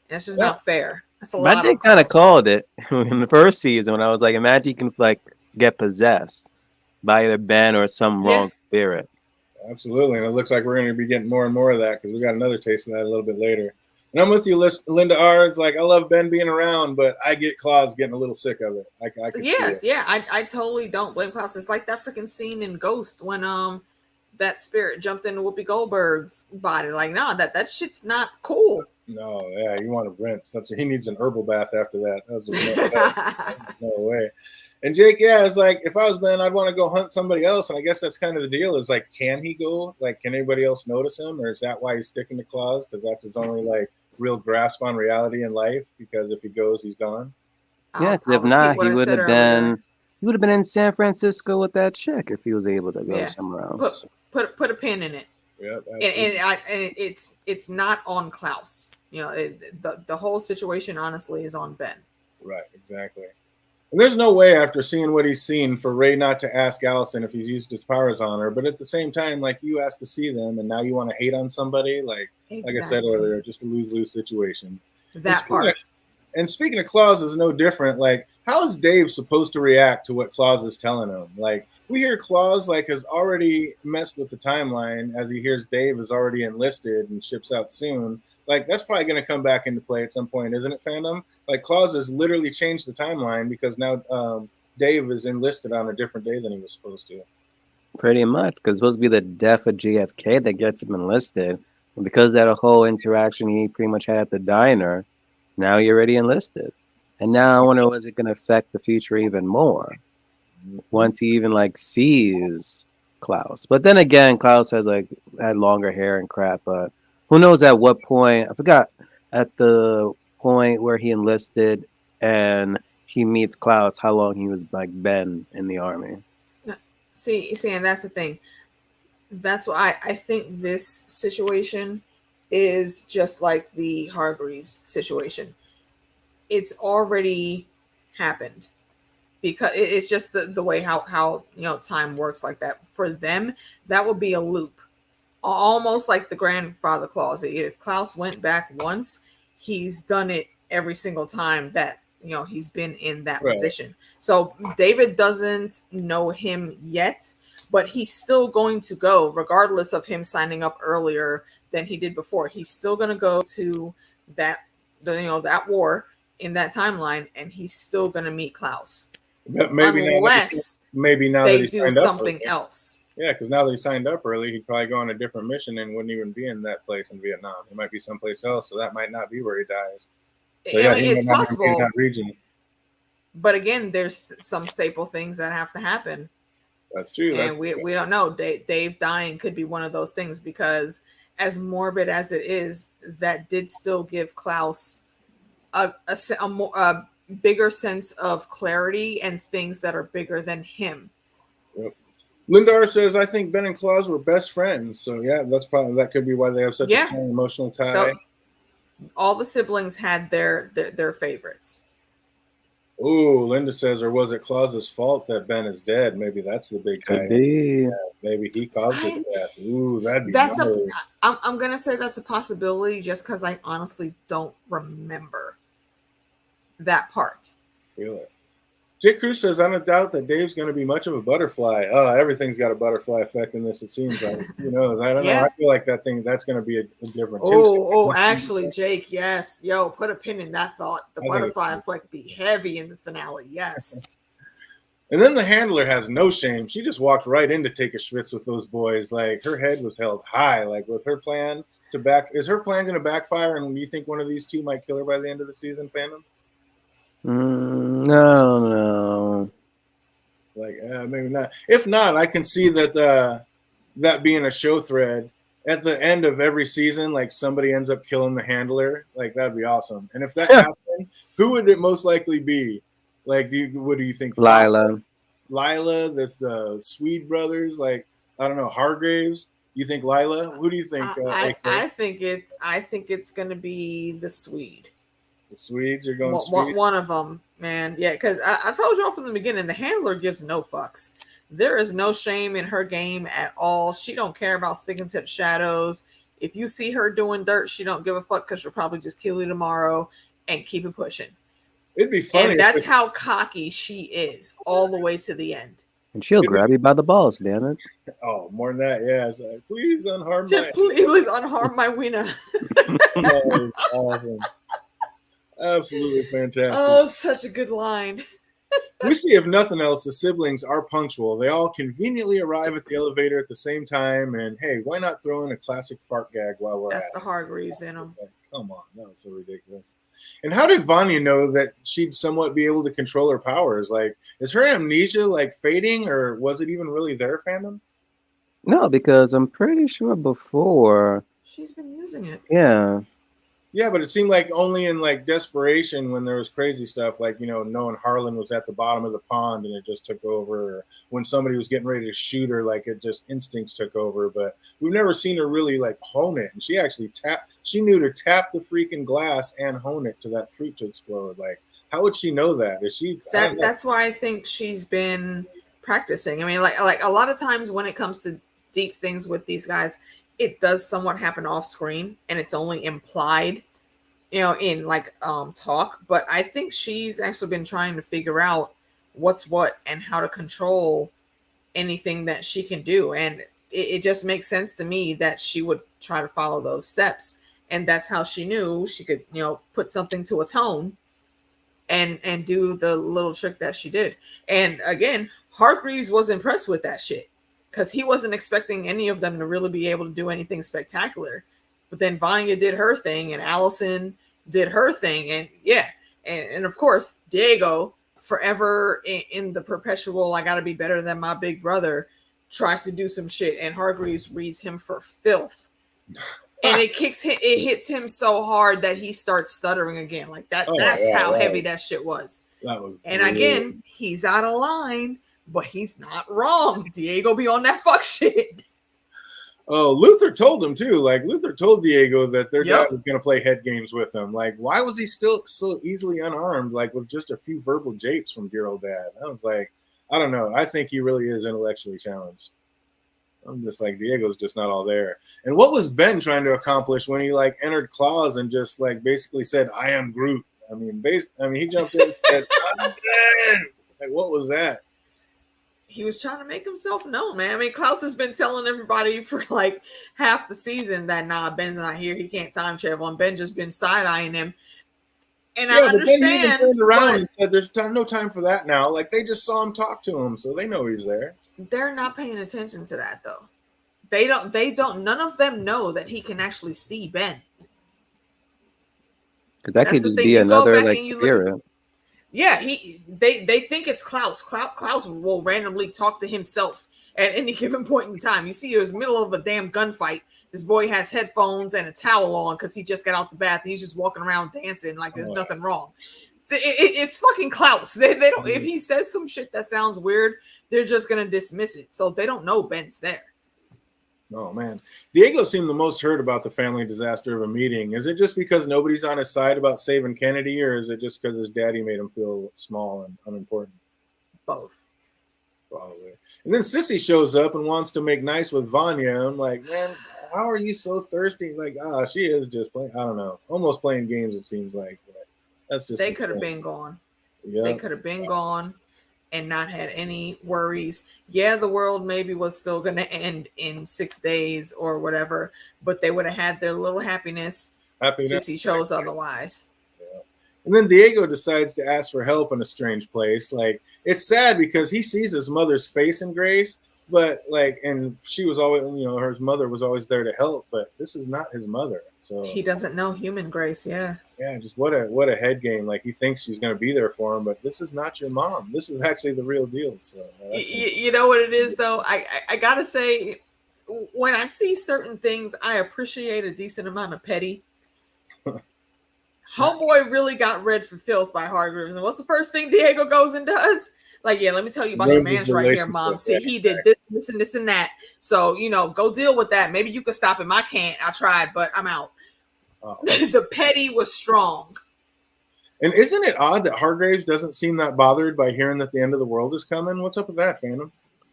Speaker 3: And it's just not fair. That's a lot.
Speaker 2: But they
Speaker 3: on
Speaker 2: kind of
Speaker 3: Klaus.
Speaker 2: called it in the first season when I was like, imagine you can like get possessed by either Ben or some wrong spirit.
Speaker 1: Absolutely. And it looks like we're going to be getting more and more of that because we got another taste of that a little bit later. And I'm with you, Linda R. It's like, I love Ben being around, but I get Claus getting a little sick of it. I can see it.
Speaker 3: Yeah. I totally don't blame Klaus. It's like that freaking scene in Ghost when that spirit jumped into Whoopi Goldberg's body. Like, nah, that shit's not cool.
Speaker 1: No, yeah, you want to rinse. He needs an herbal bath after that. That was just no way. And Jake, yeah, it's like if I was Ben, I'd want to go hunt somebody else. And I guess that's kind of the deal. Is like, can he go? Like, can anybody else notice him, or is that why he's sticking to Claus? Because that's his only like real grasp on reality in life. Because if he goes, he's gone.
Speaker 2: Yeah, because if not, he would have been. He would have been in San Francisco with that chick if he was able to go somewhere else.
Speaker 3: Put a pin in it.
Speaker 1: Yep,
Speaker 3: and it's not on Klaus. You know, the whole situation honestly is on Ben.
Speaker 1: Right, exactly. And there's no way after seeing what he's seen for Ray not to ask Allison if he's used his powers on her. But at the same time, like you asked to see them, and now you want to hate on somebody. Like I said earlier, just a lose-lose situation.
Speaker 3: That part.
Speaker 1: And speaking of Claus is no different. Like, how is Dave supposed to react to what Claus is telling him? Like, we hear Claus like has already messed with the timeline as he hears Dave is already enlisted and ships out soon. Like, that's probably going to come back into play at some point, isn't it, fandom? Like, Claus has literally changed the timeline because now Dave is enlisted on a different day than he was supposed to.
Speaker 2: Pretty much, because it's supposed to be the death of JFK that gets him enlisted. And because of that whole interaction he pretty much had at the diner, now you're already enlisted. And now I wonder, was it going to affect the future even more once he even like sees Klaus? But then again, Klaus has like had longer hair and crap. But who knows at what point? I forgot at the point where he enlisted and he meets Klaus, how long he was like been in the army.
Speaker 3: See, and that's the thing. That's why I think this situation is just like the Hargreaves situation. It's already happened because it's just the way how you know time works like that. For them, that would be a loop, almost like the grandfather clause. If Klaus went back once, he's done it every single time that you know he's been in that position. So David doesn't know him yet, but he's still going to go regardless of him signing up earlier than he did before. He's still going to go to that that war in that timeline, and he's still going to meet Klaus.
Speaker 1: Maybe
Speaker 3: unless
Speaker 1: now
Speaker 3: they
Speaker 1: that
Speaker 3: do something else.
Speaker 1: Yeah, because now that he signed up early, he'd probably go on a different mission and wouldn't even be in that place in Vietnam. He might be someplace else, so that might not be where he dies. So,
Speaker 3: I mean, it's possible.
Speaker 1: In that region.
Speaker 3: But again, there's some staple things that have to happen.
Speaker 1: That's true.
Speaker 3: And we don't know. Dave dying could be one of those things, because as morbid as it is, that did still give Klaus a bigger sense of clarity and things that are bigger than him.
Speaker 1: Yep. Lindar says, I think Ben and Claus were best friends. So yeah, that could be why they have such a strong emotional tie.
Speaker 3: All the siblings had their favorites.
Speaker 1: Oh, Linda says, or was it Claus's fault that Ben is dead? Maybe that's the big tie.
Speaker 2: Could be.
Speaker 1: Yeah, maybe he caused his death. Ooh, that'd be nice.
Speaker 3: I'm gonna say that's a possibility just because I honestly don't remember that part.
Speaker 1: Really? Jake Cruz says, I don't doubt that Dave's going to be much of a butterfly. Everything's got a butterfly effect in this, it seems like. I don't know. I feel like that's going to be a different.
Speaker 3: Actually, Jake, yes. Yo, put a pin in that thought. The butterfly effect be heavy in the finale, yes.
Speaker 1: And then the handler has no shame. She just walked right in to take a schwitz with those boys. Like, her head was held high. Like, with her plan is her plan going to backfire? And do you think one of these two might kill her by the end of the season, fandom?
Speaker 2: No.
Speaker 1: Like, maybe not. If not, I can see that that being a show thread at the end of every season. Like, somebody ends up killing the handler. Like, that'd be awesome. And if that happened, who would it most likely be? Like, what do you think?
Speaker 2: Lila,
Speaker 1: that's the Swede brothers. Like, I don't know, Hargraves. You think Lila? Who do you think?
Speaker 3: I think it's gonna be the Swede.
Speaker 1: The Swedes are going Swede?
Speaker 3: One of them, man. Yeah, because I told y'all from the beginning, the handler gives no fucks. There is no shame in her game at all. She don't care about sticking to the shadows. If you see her doing dirt, she don't give a fuck because she'll probably just kill you tomorrow and keep it pushing.
Speaker 1: It'd be funny.
Speaker 3: And that's how cocky she is all the way to the end.
Speaker 2: And she'll grab you by the balls, damn it.
Speaker 1: Oh, more than that, yeah. It's like, please unharm
Speaker 3: my wiener.
Speaker 1: That was awesome. Absolutely fantastic.
Speaker 3: Oh, such a good line.
Speaker 1: We see, if nothing else, the siblings are punctual. They all conveniently arrive at the elevator at the same time. And hey, why not throw in a classic fart gag while we're
Speaker 3: That's the Hargreaves in them.
Speaker 1: Come on, that was so ridiculous. And how did Vanya know that she'd somewhat be able to control her powers? Like, is her amnesia like fading, or was it even really there, fandom?
Speaker 2: No, because I'm pretty sure before
Speaker 3: she's been using it.
Speaker 2: Yeah.
Speaker 1: Yeah, but it seemed like only in like desperation when there was crazy stuff, like, knowing Harlan was at the bottom of the pond and it just took over, or when somebody was getting ready to shoot her, like it just instincts took over. But we've never seen her really like hone it. And she actually she knew to tap the freaking glass and hone it to that fruit to explode. Like, how would she know that? Is she
Speaker 3: that's why I think she's been practicing. I mean, like a lot of times when it comes to deep things with these guys, it does somewhat happen off screen and it's only implied, in like talk. But I think she's actually been trying to figure out what's what and how to control anything that she can do. And it just makes sense to me that she would try to follow those steps. And that's how she knew she could, put something to atone and do the little trick that she did. And again, Hargreaves was impressed with that shit, because he wasn't expecting any of them to really be able to do anything spectacular. But then Vanya did her thing, and Allison did her thing. And yeah, and of course, Diego, forever in the perpetual, I gotta be better than my big brother, tries to do some shit, and Hargreaves reads him for filth. And it hits him so hard that he starts stuttering again. Like that. That's how heavy that shit was.
Speaker 1: That was
Speaker 3: and again, he's out of line. But he's not wrong. Diego be on that fuck shit.
Speaker 1: Oh, Luther told him too. Like, Luther told Diego that their dad was going to play head games with him. Like, why was he still so easily unarmed? Like, with just a few verbal japes from dear old dad. I was like, I don't know. I think he really is intellectually challenged. I'm just like, Diego's just not all there. And what was Ben trying to accomplish when he like entered Claus and just like basically said, "I am Groot"? I mean, he jumped in and said, "I'm dead." Like, what was that?
Speaker 3: He was trying to make himself known, man. I mean, Klaus has been telling everybody for like half the season that Ben's not here. He can't time travel, and Ben just been side-eyeing him. And I understand. But then he even
Speaker 1: turned around and said, "There's no time for that now." Like, they just saw him talk to him, so they know he's there.
Speaker 3: They're not paying attention to that, though. They don't. None of them know that he can actually see Ben.
Speaker 2: Because that could just be another like era.
Speaker 3: Yeah, they think it's Klaus. Klaus will randomly talk to himself at any given point in time. You see, it was middle of a damn gunfight. This boy has headphones and a towel on because he just got out the bath and he's just walking around dancing like there's nothing wrong. It's fucking Klaus. They don't. If he says some shit that sounds weird, they're just gonna dismiss it. So they don't know Ben's there.
Speaker 1: Oh man, Diego seemed the most hurt about the family disaster of a meeting. Is it just because nobody's on his side about saving Kennedy, or is it just because his daddy made him feel small and unimportant?
Speaker 3: Both.
Speaker 1: Probably. And then Sissy shows up and wants to make nice with Vanya. I'm like, man, how are you so thirsty? Like, she is just playing. I don't know, almost playing games. It seems like. But that's just.
Speaker 3: They could have been gone.
Speaker 1: Yeah.
Speaker 3: They could have been gone and not had any worries. Yeah, the world maybe was still going to end in 6 days or whatever, but they would have had their little happiness. Sissy chose otherwise.
Speaker 1: Yeah. And then Diego decides to ask for help in a strange place. Like, it's sad because he sees his mother's face in Grace, but like, and she was always, her mother was always there to help, but this is not his mother. So
Speaker 3: he doesn't know human Grace. Yeah.
Speaker 1: Yeah, just what a head game. Like, he thinks she's going to be there for him, but this is not your mom. This is actually the real deal. So
Speaker 3: you know what it is, though? I got to say, when I see certain things, I appreciate a decent amount of petty. Homeboy really got read for filth by Hargreaves. And what's the first thing Diego goes and does? Like, yeah, let me tell you about your man's right here, Mom. See, he did this, and that. So, go deal with that. Maybe you can stop him. I can't. I tried, but I'm out. Oh. The petty was strong.
Speaker 1: And isn't it odd that Hargreaves doesn't seem that bothered by hearing that the end of the world is coming? What's up with that, Phantom?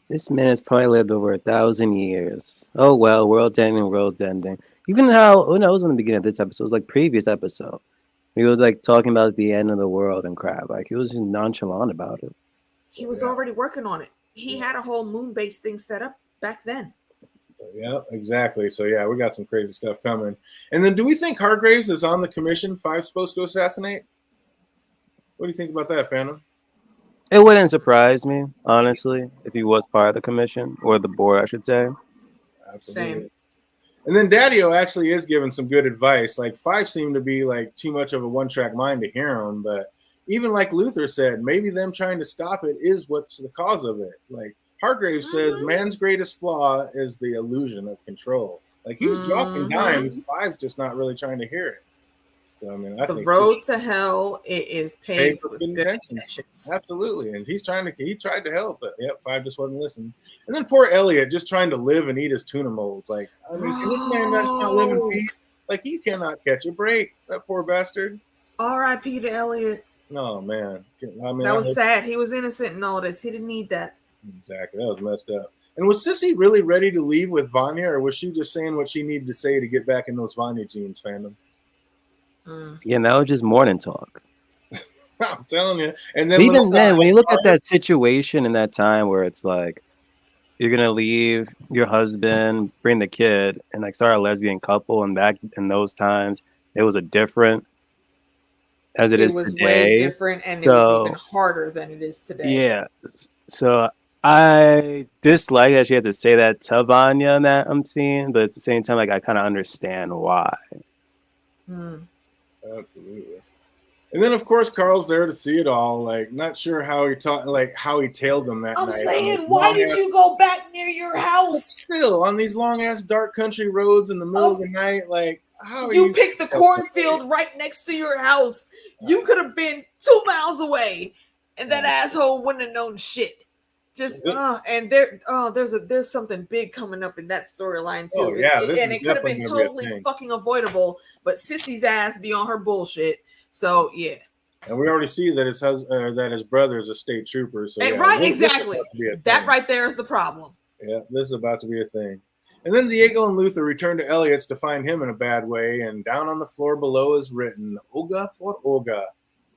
Speaker 2: This man has probably lived over 1,000 years. Oh, well, world's ending. Even how, when I was in the beginning of this episode, it was like previous episode. He was like talking about the end of the world and crap. Like, he was just nonchalant about it.
Speaker 3: He was already working on it. He had a whole moon-based thing set up back then.
Speaker 1: Yeah, exactly. So, yeah, we got some crazy stuff coming. And then do we think Hargreaves is on the commission Five's supposed to assassinate? What do you think about that, Phantom?
Speaker 2: It wouldn't surprise me, honestly, if he was part of the commission, or the board, I should say.
Speaker 1: Absolutely.
Speaker 3: Same.
Speaker 1: And then Daddy-O actually is giving some good advice. Like, Five seemed to be like too much of a one-track mind to hear him, but even like Luther said, maybe them trying to stop it is what's the cause of it. Like, Hargreaves says man's greatest flaw is the illusion of control. Like, he's dropping dimes. Five's just not really trying to hear it. So, I mean, I think
Speaker 3: the road to hell is paved with good intentions.
Speaker 1: Absolutely. And he tried to help, but Five just wasn't listening. And then poor Elliot just trying to live and eat his tuna molds. Like, I mean, can this man not live in peace? Like, he cannot catch a break. That poor bastard.
Speaker 3: R.I.P. to Elliot.
Speaker 1: No, man. I mean,
Speaker 3: that was sad. He was innocent in all this. He didn't need that.
Speaker 1: Exactly. That was messed up. And was Sissy really ready to leave with Vanya, or was she just saying what she needed to say to get back in those Vanya jeans, Phantom?
Speaker 2: Yeah, that was just morning talk.
Speaker 1: I'm telling you. And then
Speaker 2: even then, when you look at that situation in that time where it's like, you're going to leave your husband, bring the kid, and like start a lesbian couple, and back in those times, it was a different as it is today.
Speaker 3: Way different, and it was even harder than it is today.
Speaker 2: Yeah. So I dislike that she had to say that to Vanya in that I'm seeing, but at the same time, like, I kind of understand why.
Speaker 1: Absolutely. And then, of course, Carl's there to see it all. Like, not sure how he tailed them that night.
Speaker 3: I'm saying, why did you go back near your house?
Speaker 1: Still on these long ass dark country roads in the middle of the night, like, how are you
Speaker 3: picked the cornfield right next to your house? You could have been 2 miles away, and that asshole wouldn't have known shit. Just and there's something big coming up in that storyline too.
Speaker 1: Oh, yeah,
Speaker 3: and it could have been totally fucking avoidable, but Sissy's ass be on her bullshit. So yeah.
Speaker 1: And we already see that his brother is a state trooper. So
Speaker 3: exactly. That right there is the problem.
Speaker 1: Yeah, this is about to be a thing. And then Diego and Luther return to Elliot's to find him in a bad way, and down on the floor below is written "Olga for Olga."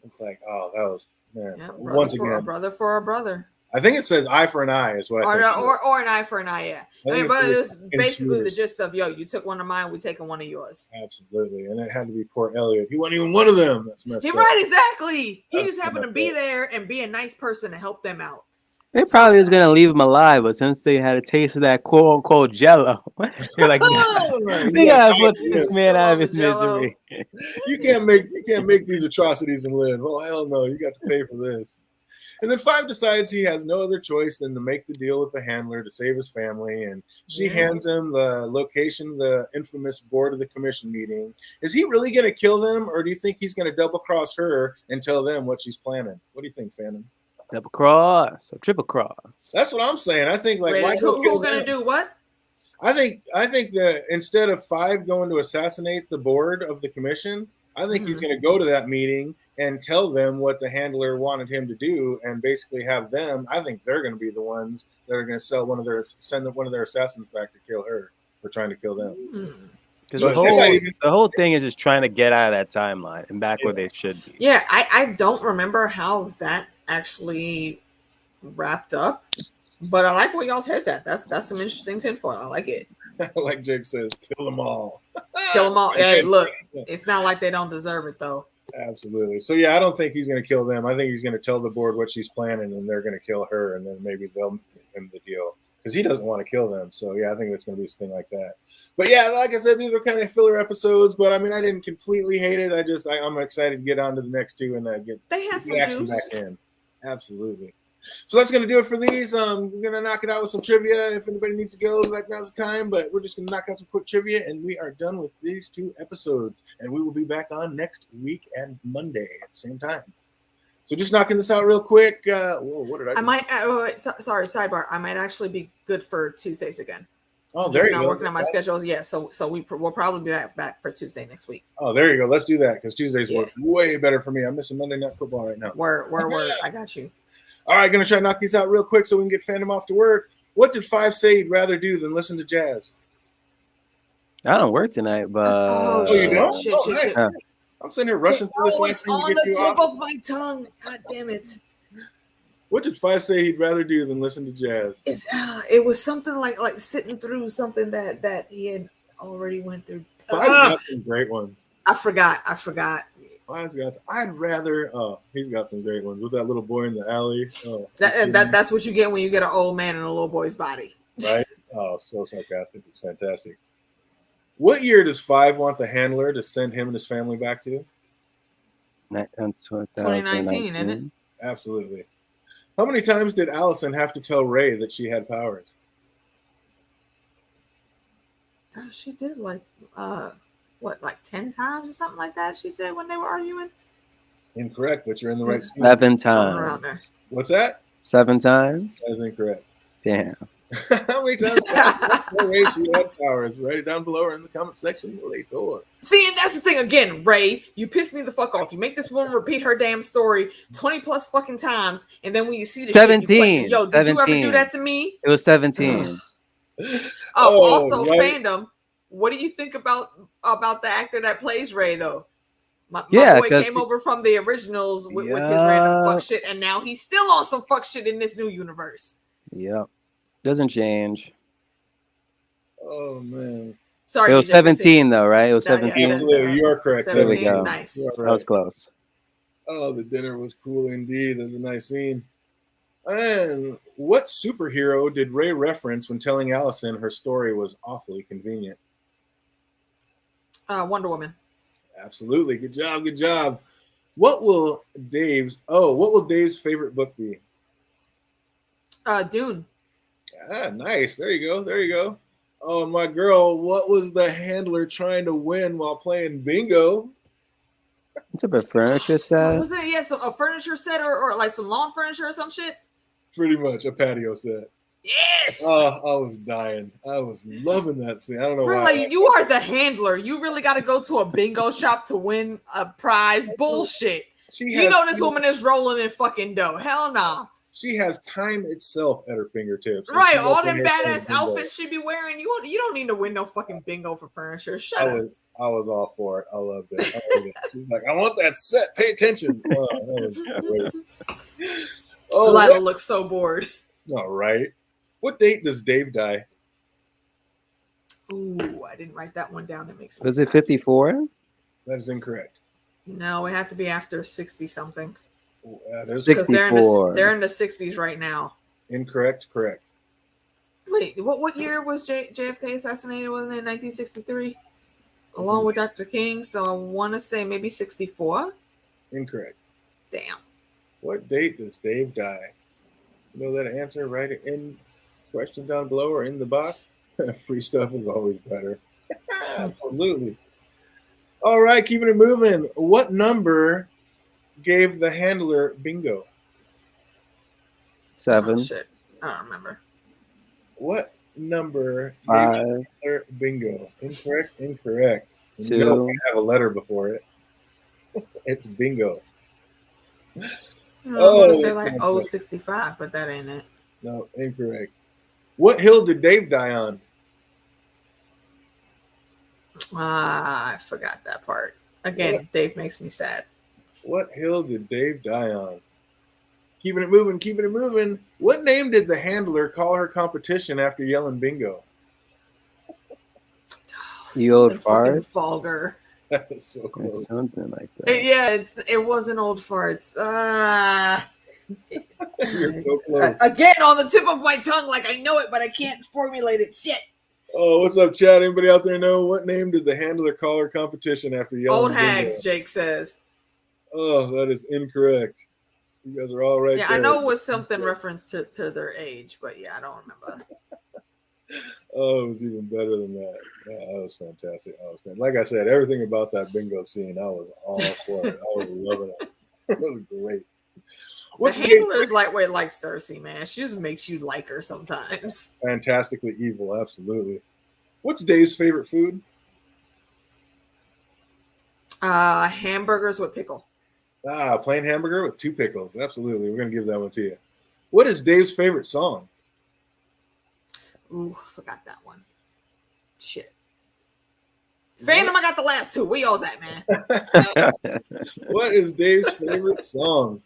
Speaker 1: It's like, oh, that was once again,
Speaker 3: a brother for a brother.
Speaker 1: I think it says eye for an eye is what I think.
Speaker 3: Or an eye for an eye, yeah. But it's basically the gist of, you took one of mine, we taking one of yours.
Speaker 1: Absolutely. And it had to be poor Elliot. He wasn't even one of them. That's messed up.
Speaker 3: Right, exactly. He just happened to be there and be a nice person to help them out.
Speaker 2: They probably was gonna leave him alive, but since they had a taste of that quote unquote jello, they're like, they gotta put this man out of his misery.
Speaker 1: You can't make these atrocities and live. Oh hell no, you got to pay for this. And then 5 decides he has no other choice than to make the deal with the handler to save his family. And she hands him the location of the infamous board of the commission meeting. Is he really going to kill them, or do you think he's going to double cross her and tell them what she's planning? What do you think, Phantom?
Speaker 2: Double cross or triple cross?
Speaker 1: That's what I'm saying. I think, like,
Speaker 3: Wait,
Speaker 1: why
Speaker 3: who
Speaker 1: kill
Speaker 3: going to
Speaker 1: them?
Speaker 3: do what?
Speaker 1: I think that instead of 5 going to assassinate the board of the commission, I think he's going to go to that meeting and tell them what the handler wanted him to do, and basically have them. I think they're going to be the ones that are going to send one of their assassins back to kill her for trying to kill them.
Speaker 2: Because the whole thing is just trying to get out of that timeline and back where they should be.
Speaker 3: Yeah, I don't remember how that actually wrapped up, but I like where y'all's head's at. That's some interesting tinfoil. I like it.
Speaker 1: Like Jake says, kill them all.
Speaker 3: Kill them all. Hey, look, it's not like they don't deserve it, though.
Speaker 1: Absolutely. So, yeah, I don't think he's going to kill them. I think he's going to tell the board what she's planning, and they're going to kill her, and then maybe they'll end the deal. Because he doesn't want to kill them. So, yeah, I think it's going to be something like that. But, yeah, like I said, these are kind of filler episodes. But, I mean, I didn't completely hate it. I'm excited to get on to the next 2 and get
Speaker 3: they have some
Speaker 1: action
Speaker 3: juice.
Speaker 1: back in. Absolutely. So that's going to do it for these. We're going to knock it out with some trivia. If anybody needs to go, like, now's the time. But we're just going to knock out some quick trivia, and we are done with these 2 episodes. And we will be back on next week and Monday at the same time. So just knocking this out real quick. Whoa, what did I do?
Speaker 3: I might. Sorry, sidebar. I might actually be good for Tuesdays again.
Speaker 1: Oh, there you go.
Speaker 3: Not working on my schedules. Yeah, so we'll probably be back for Tuesday next week.
Speaker 1: Oh, there you go. Let's do that because Tuesdays work way better for me. I'm missing Monday Night Football right now.
Speaker 3: Word. I got you.
Speaker 1: All right, going to try to knock these out real quick so we can get Phantom off to work. What did 5 say he'd rather do than listen to jazz?
Speaker 2: I don't work tonight, but...
Speaker 1: you don't?
Speaker 3: Shit.
Speaker 1: Nice. I'm sitting here rushing through this.
Speaker 3: It's on the tip of my tongue. God damn it.
Speaker 1: What did 5 say he'd rather do than listen to jazz?
Speaker 3: It was something like sitting through something that he had already went through.
Speaker 1: 5 got some great ones.
Speaker 3: I forgot.
Speaker 1: 5's got some, I'd rather. Oh, he's got some great ones with that little boy in the alley. Oh,
Speaker 3: that's what you get when you get an old man in a little boy's body.
Speaker 1: Right? Oh, so sarcastic. It's fantastic. What year does 5 want the handler to send him and his family back to?
Speaker 3: 2019, isn't it?
Speaker 1: Absolutely. How many times did Allison have to tell Ray that she had powers?
Speaker 3: Oh, she did like 10 times or something like that, she said when they were arguing?
Speaker 1: Incorrect, but you're in the right scene.
Speaker 2: 7 times.
Speaker 1: What's that?
Speaker 2: 7 times?
Speaker 1: That is incorrect.
Speaker 2: Damn.
Speaker 1: How many times did Ray she had powers? Write it down below or in the comment section later.
Speaker 3: See, and that's the thing again, Ray. You piss me the fuck off. You make this woman repeat her damn story 20 plus fucking times, and then when you see the
Speaker 2: 17.
Speaker 3: shit, you question, yo, did you ever do that to me?
Speaker 2: It was 17.
Speaker 3: Also,
Speaker 1: right.
Speaker 3: Fandom, what do you think about the actor that plays Ray, though? My boy came over from the originals with his random fuck shit, and now he's still on some fuck shit in this new universe.
Speaker 2: Yep. Doesn't change.
Speaker 1: Oh, man.
Speaker 3: Sorry,
Speaker 2: it was 17 though, right? It was 17.
Speaker 1: Absolutely, you are correct.
Speaker 3: 17,
Speaker 2: there we go.
Speaker 3: Nice.
Speaker 1: Right.
Speaker 2: That was close.
Speaker 1: Oh, the dinner was cool indeed. That was a nice scene. And what superhero did Ray reference when telling Allison her story was awfully convenient?
Speaker 3: Wonder Woman.
Speaker 1: Absolutely. Good job. What will Dave's favorite book be?
Speaker 3: Dune.
Speaker 1: Ah, nice. There you go. Oh, my girl, what was the handler trying to win while playing bingo?
Speaker 2: It's a furniture set.
Speaker 3: Was it a furniture set or like some lawn furniture or some shit?
Speaker 1: Pretty much a patio set.
Speaker 3: Yes.
Speaker 1: Oh, I was dying. I was loving that scene. I don't know why.
Speaker 3: Like, you are the handler. You really got to go to a bingo shop to win a prize. Bullshit. You know this woman is rolling in fucking dough. Hell nah.
Speaker 1: She has time itself at her fingertips.
Speaker 3: Right, all them badass outfits she be wearing. You don't need to win no fucking bingo for furniture. Shut up.
Speaker 1: I was all for it. I loved it. She's like, I want that set. Pay attention. Oh, that was great.
Speaker 3: Lila looks so bored.
Speaker 1: All right. What date does Dave die?
Speaker 3: Ooh, I didn't write that one down. It makes sense.
Speaker 2: Was it 54?
Speaker 1: That is incorrect.
Speaker 3: No, it had to be after 60 something.
Speaker 1: That is
Speaker 2: 64.
Speaker 3: They're in the 60s right now.
Speaker 1: Incorrect. Correct.
Speaker 3: Wait, what year was JFK assassinated? Wasn't it 1963? Along with Dr. King. So I want to say maybe 64.
Speaker 1: Incorrect.
Speaker 3: Damn.
Speaker 1: What date does Dave die? You know that answer? Write it in question down below or in the box. Free stuff is always better. Absolutely. All right, keeping it moving. What number gave the handler bingo?
Speaker 3: Oh
Speaker 2: 7,
Speaker 3: shit, I don't remember.
Speaker 1: What number gave
Speaker 2: 5,
Speaker 1: the handler bingo? Incorrect, incorrect. And you know it's
Speaker 2: 2.
Speaker 1: gonna have a letter before it. It's bingo.
Speaker 3: I want to
Speaker 1: Oh,
Speaker 3: say
Speaker 1: that's
Speaker 3: like
Speaker 1: not correct.
Speaker 3: 065, but that ain't it.
Speaker 1: No, incorrect. What hill did Dave die on?
Speaker 3: I forgot that part. Again, Dave makes me sad.
Speaker 1: What hill did Dave die on? Keeping it moving, keeping it moving. What name did the handler call her competition after yelling bingo?
Speaker 2: The old
Speaker 3: Something fucking
Speaker 2: farts?
Speaker 3: vulgar.
Speaker 1: That is so
Speaker 2: Or
Speaker 1: close.
Speaker 2: something like that.
Speaker 3: Yeah, it wasn't old farts.
Speaker 1: You're so close.
Speaker 3: Again, on the tip of my tongue, like I know it, but I can't formulate it. Shit.
Speaker 1: Oh, what's up, chat? Anybody out there know what name did the handler call her competition after yelling
Speaker 3: Old
Speaker 1: bingo?
Speaker 3: hags, Jake says.
Speaker 1: Oh, that is incorrect. You guys are all right.
Speaker 3: Yeah,
Speaker 1: there.
Speaker 3: I know it was something reference to their age, but yeah, I don't remember.
Speaker 1: Oh, it was even better than that. Yeah, that was fantastic. Like I said, everything about that bingo scene, I was all for it. I was loving it. It was great. What's
Speaker 3: the handler is lightweight like Cersei, man. She just makes you like her sometimes.
Speaker 1: Fantastically evil, absolutely. What's Dave's favorite food?
Speaker 3: Hamburgers with pickle.
Speaker 1: Plain hamburger with 2 pickles. Absolutely. We're going to give that one to you. What is Dave's favorite song?
Speaker 3: Ooh, forgot that one. Shit. Phantom, I got the last 2. Where y'all's at, man?
Speaker 1: What is Dave's favorite song?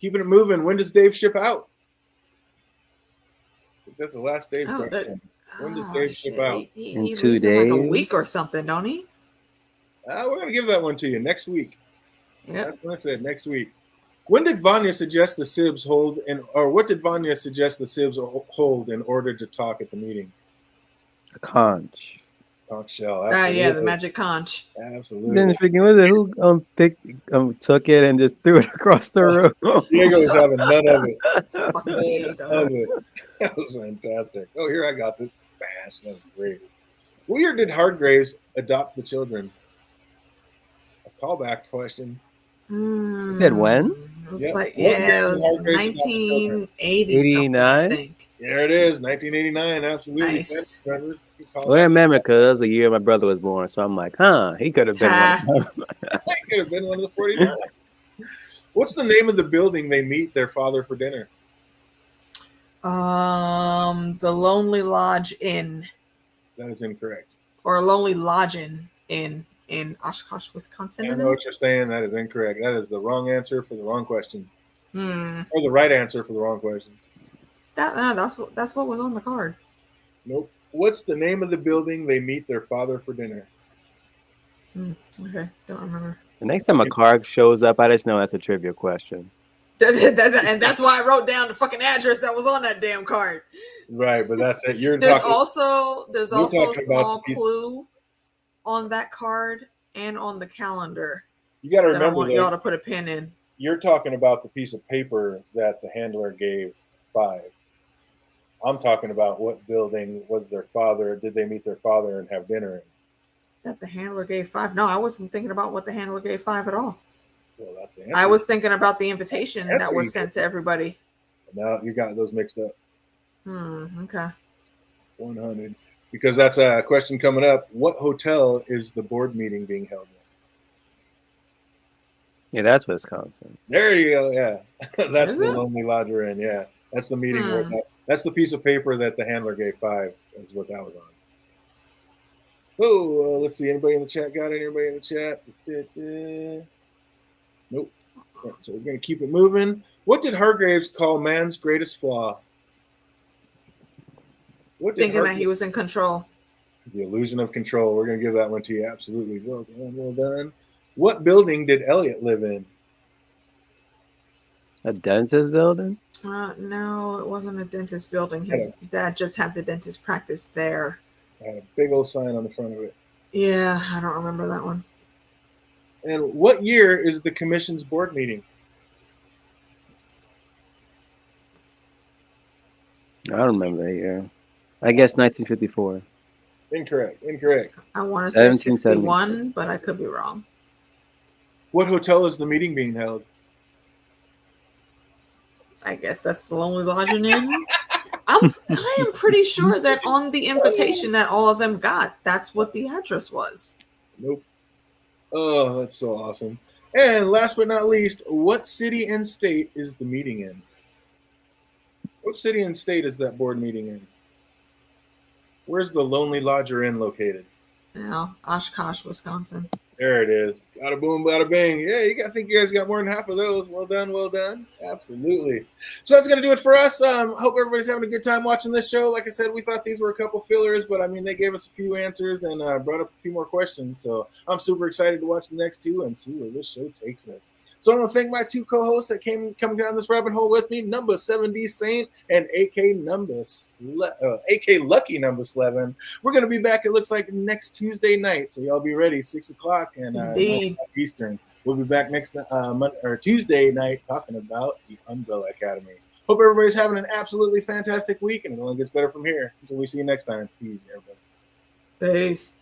Speaker 1: Keeping it moving. When does Dave ship out? That's the last Dave question. When does Dave ship out?
Speaker 3: He
Speaker 2: In
Speaker 3: leaves
Speaker 2: 2
Speaker 3: in
Speaker 2: days?
Speaker 3: like a week or something, don't he?
Speaker 1: We're going to give that one to you next week.
Speaker 3: Yep.
Speaker 1: That's what I said, next week. When did Vanya suggest the Sibs hold, or what did Vanya suggest the Sibs hold in order to talk at the meeting?
Speaker 2: A conch.
Speaker 1: Conch shell, absolutely.
Speaker 3: Yeah, the magic conch.
Speaker 1: Absolutely.
Speaker 2: Then freaking was it who took it and just threw it across the room?
Speaker 1: Diego was having none of it.
Speaker 3: Fucking
Speaker 1: None
Speaker 3: Diego.
Speaker 1: of it. That was fantastic. Oh, here I got this. Bash. That was great. What year did Hardgraves adopt the children? A callback question.
Speaker 2: You said when?
Speaker 3: It was
Speaker 1: Yep.
Speaker 3: like,
Speaker 1: What
Speaker 3: yeah,
Speaker 1: year
Speaker 3: it
Speaker 1: did
Speaker 3: was
Speaker 1: Hardgraves adopt the children?
Speaker 3: 1980 something, I
Speaker 2: 89?
Speaker 3: think.
Speaker 1: There it is, 1989. Absolutely.
Speaker 3: Nice.
Speaker 1: Good call.
Speaker 2: Well, I remember because that was the year my brother was born, so I'm like, he could have been one.
Speaker 1: I could have been one of the 49. What's the name of the building they meet their father for dinner?
Speaker 3: The Lonely Lodge Inn,
Speaker 1: That is incorrect.
Speaker 3: or Lonely Lodging in Oshkosh, Wisconsin.
Speaker 1: I
Speaker 3: Is
Speaker 1: know
Speaker 3: it?
Speaker 1: what you're saying. That is incorrect. That is the wrong answer for the wrong question,
Speaker 3: Hmm.
Speaker 1: or the right answer for the wrong question.
Speaker 3: That's what was on the card.
Speaker 1: Nope. What's the name of the building they meet their father for dinner?
Speaker 3: Okay, don't remember.
Speaker 2: The next time a card shows up, I just know that's a trivia question.
Speaker 3: And that's why I wrote down the fucking address that was on that damn card.
Speaker 1: Right, but that's it.
Speaker 3: There's also a
Speaker 1: talking
Speaker 3: small
Speaker 1: about the piece-
Speaker 3: clue on that card and on the calendar
Speaker 1: You got to
Speaker 3: that I
Speaker 1: remember
Speaker 3: want y'all to put a pin in.
Speaker 1: You're talking about the piece of paper that the handler gave 5. I'm talking about what building was their father. Did they meet their father and have dinner in?
Speaker 3: That the handler gave 5. No, I wasn't thinking about what the handler gave 5 at all.
Speaker 1: Well, that's the answer.
Speaker 3: I was thinking about the invitation
Speaker 1: That's
Speaker 3: that
Speaker 1: what
Speaker 3: was
Speaker 1: you
Speaker 3: sent to everybody.
Speaker 1: Now you got those mixed up.
Speaker 3: Okay.
Speaker 1: 100. Because that's a question coming up. What hotel is the board meeting being held in?
Speaker 2: Yeah, that's Wisconsin.
Speaker 1: There you go. Yeah. That's
Speaker 3: Is
Speaker 1: the
Speaker 3: it?
Speaker 1: Lonely Lodger Inn. Yeah. That's the meeting. That's the piece of paper that the handler gave 5. Is what that was on. So let's see. Anybody in the chat got it? Anybody in the chat? Nope. So we're going to keep it moving. What did Hargraves call man's greatest flaw?
Speaker 3: Thinking that he was in control.
Speaker 1: The illusion of control. We're going to give that one to you. Absolutely. Well done. Well done. What building did Elliot live in?
Speaker 2: A dentist building?
Speaker 3: No, it wasn't a dentist building. His dad just had the dentist practice there.
Speaker 1: Had a big old sign on the front of it.
Speaker 3: Yeah, I don't remember that one.
Speaker 1: And what year is the commission's board meeting?
Speaker 2: I don't remember that year. I guess 1954.
Speaker 1: Incorrect.
Speaker 3: I want to say
Speaker 2: 1776.
Speaker 3: 61, but I could be wrong.
Speaker 1: What hotel is the meeting being held?
Speaker 3: I guess that's the Lonely Lodging Inn. I am pretty sure that on the invitation that all of them got, that's what the address was.
Speaker 1: Nope. Oh, that's so awesome. And last but not least, what city and state is the meeting in? What city and state is that board meeting in? Where's the Lonely Lodger Inn located?
Speaker 3: Now, Oshkosh, Wisconsin.
Speaker 1: There it is. Bada boom, bada bing. Yeah, I think you guys got more than half of those. Well done. Absolutely. So that's going to do it for us. Hope everybody's having a good time watching this show. Like I said, we thought these were a couple fillers, but I mean, they gave us a few answers and brought up a few more questions. So I'm super excited to watch the next two and see where this show takes us. So I want to thank my two co-hosts that come down this rabbit hole with me, number 7D Saint and AK Lucky number 11. We're going to be back, it looks like, next Tuesday night. So y'all be ready, 6 o'clock and 9 o'clock Eastern. We'll be back next Tuesday night talking about the Umbrella Academy. Hope everybody's having an absolutely fantastic week, and it only gets better from here. Until we see you next time. Peace, everybody.
Speaker 3: Peace.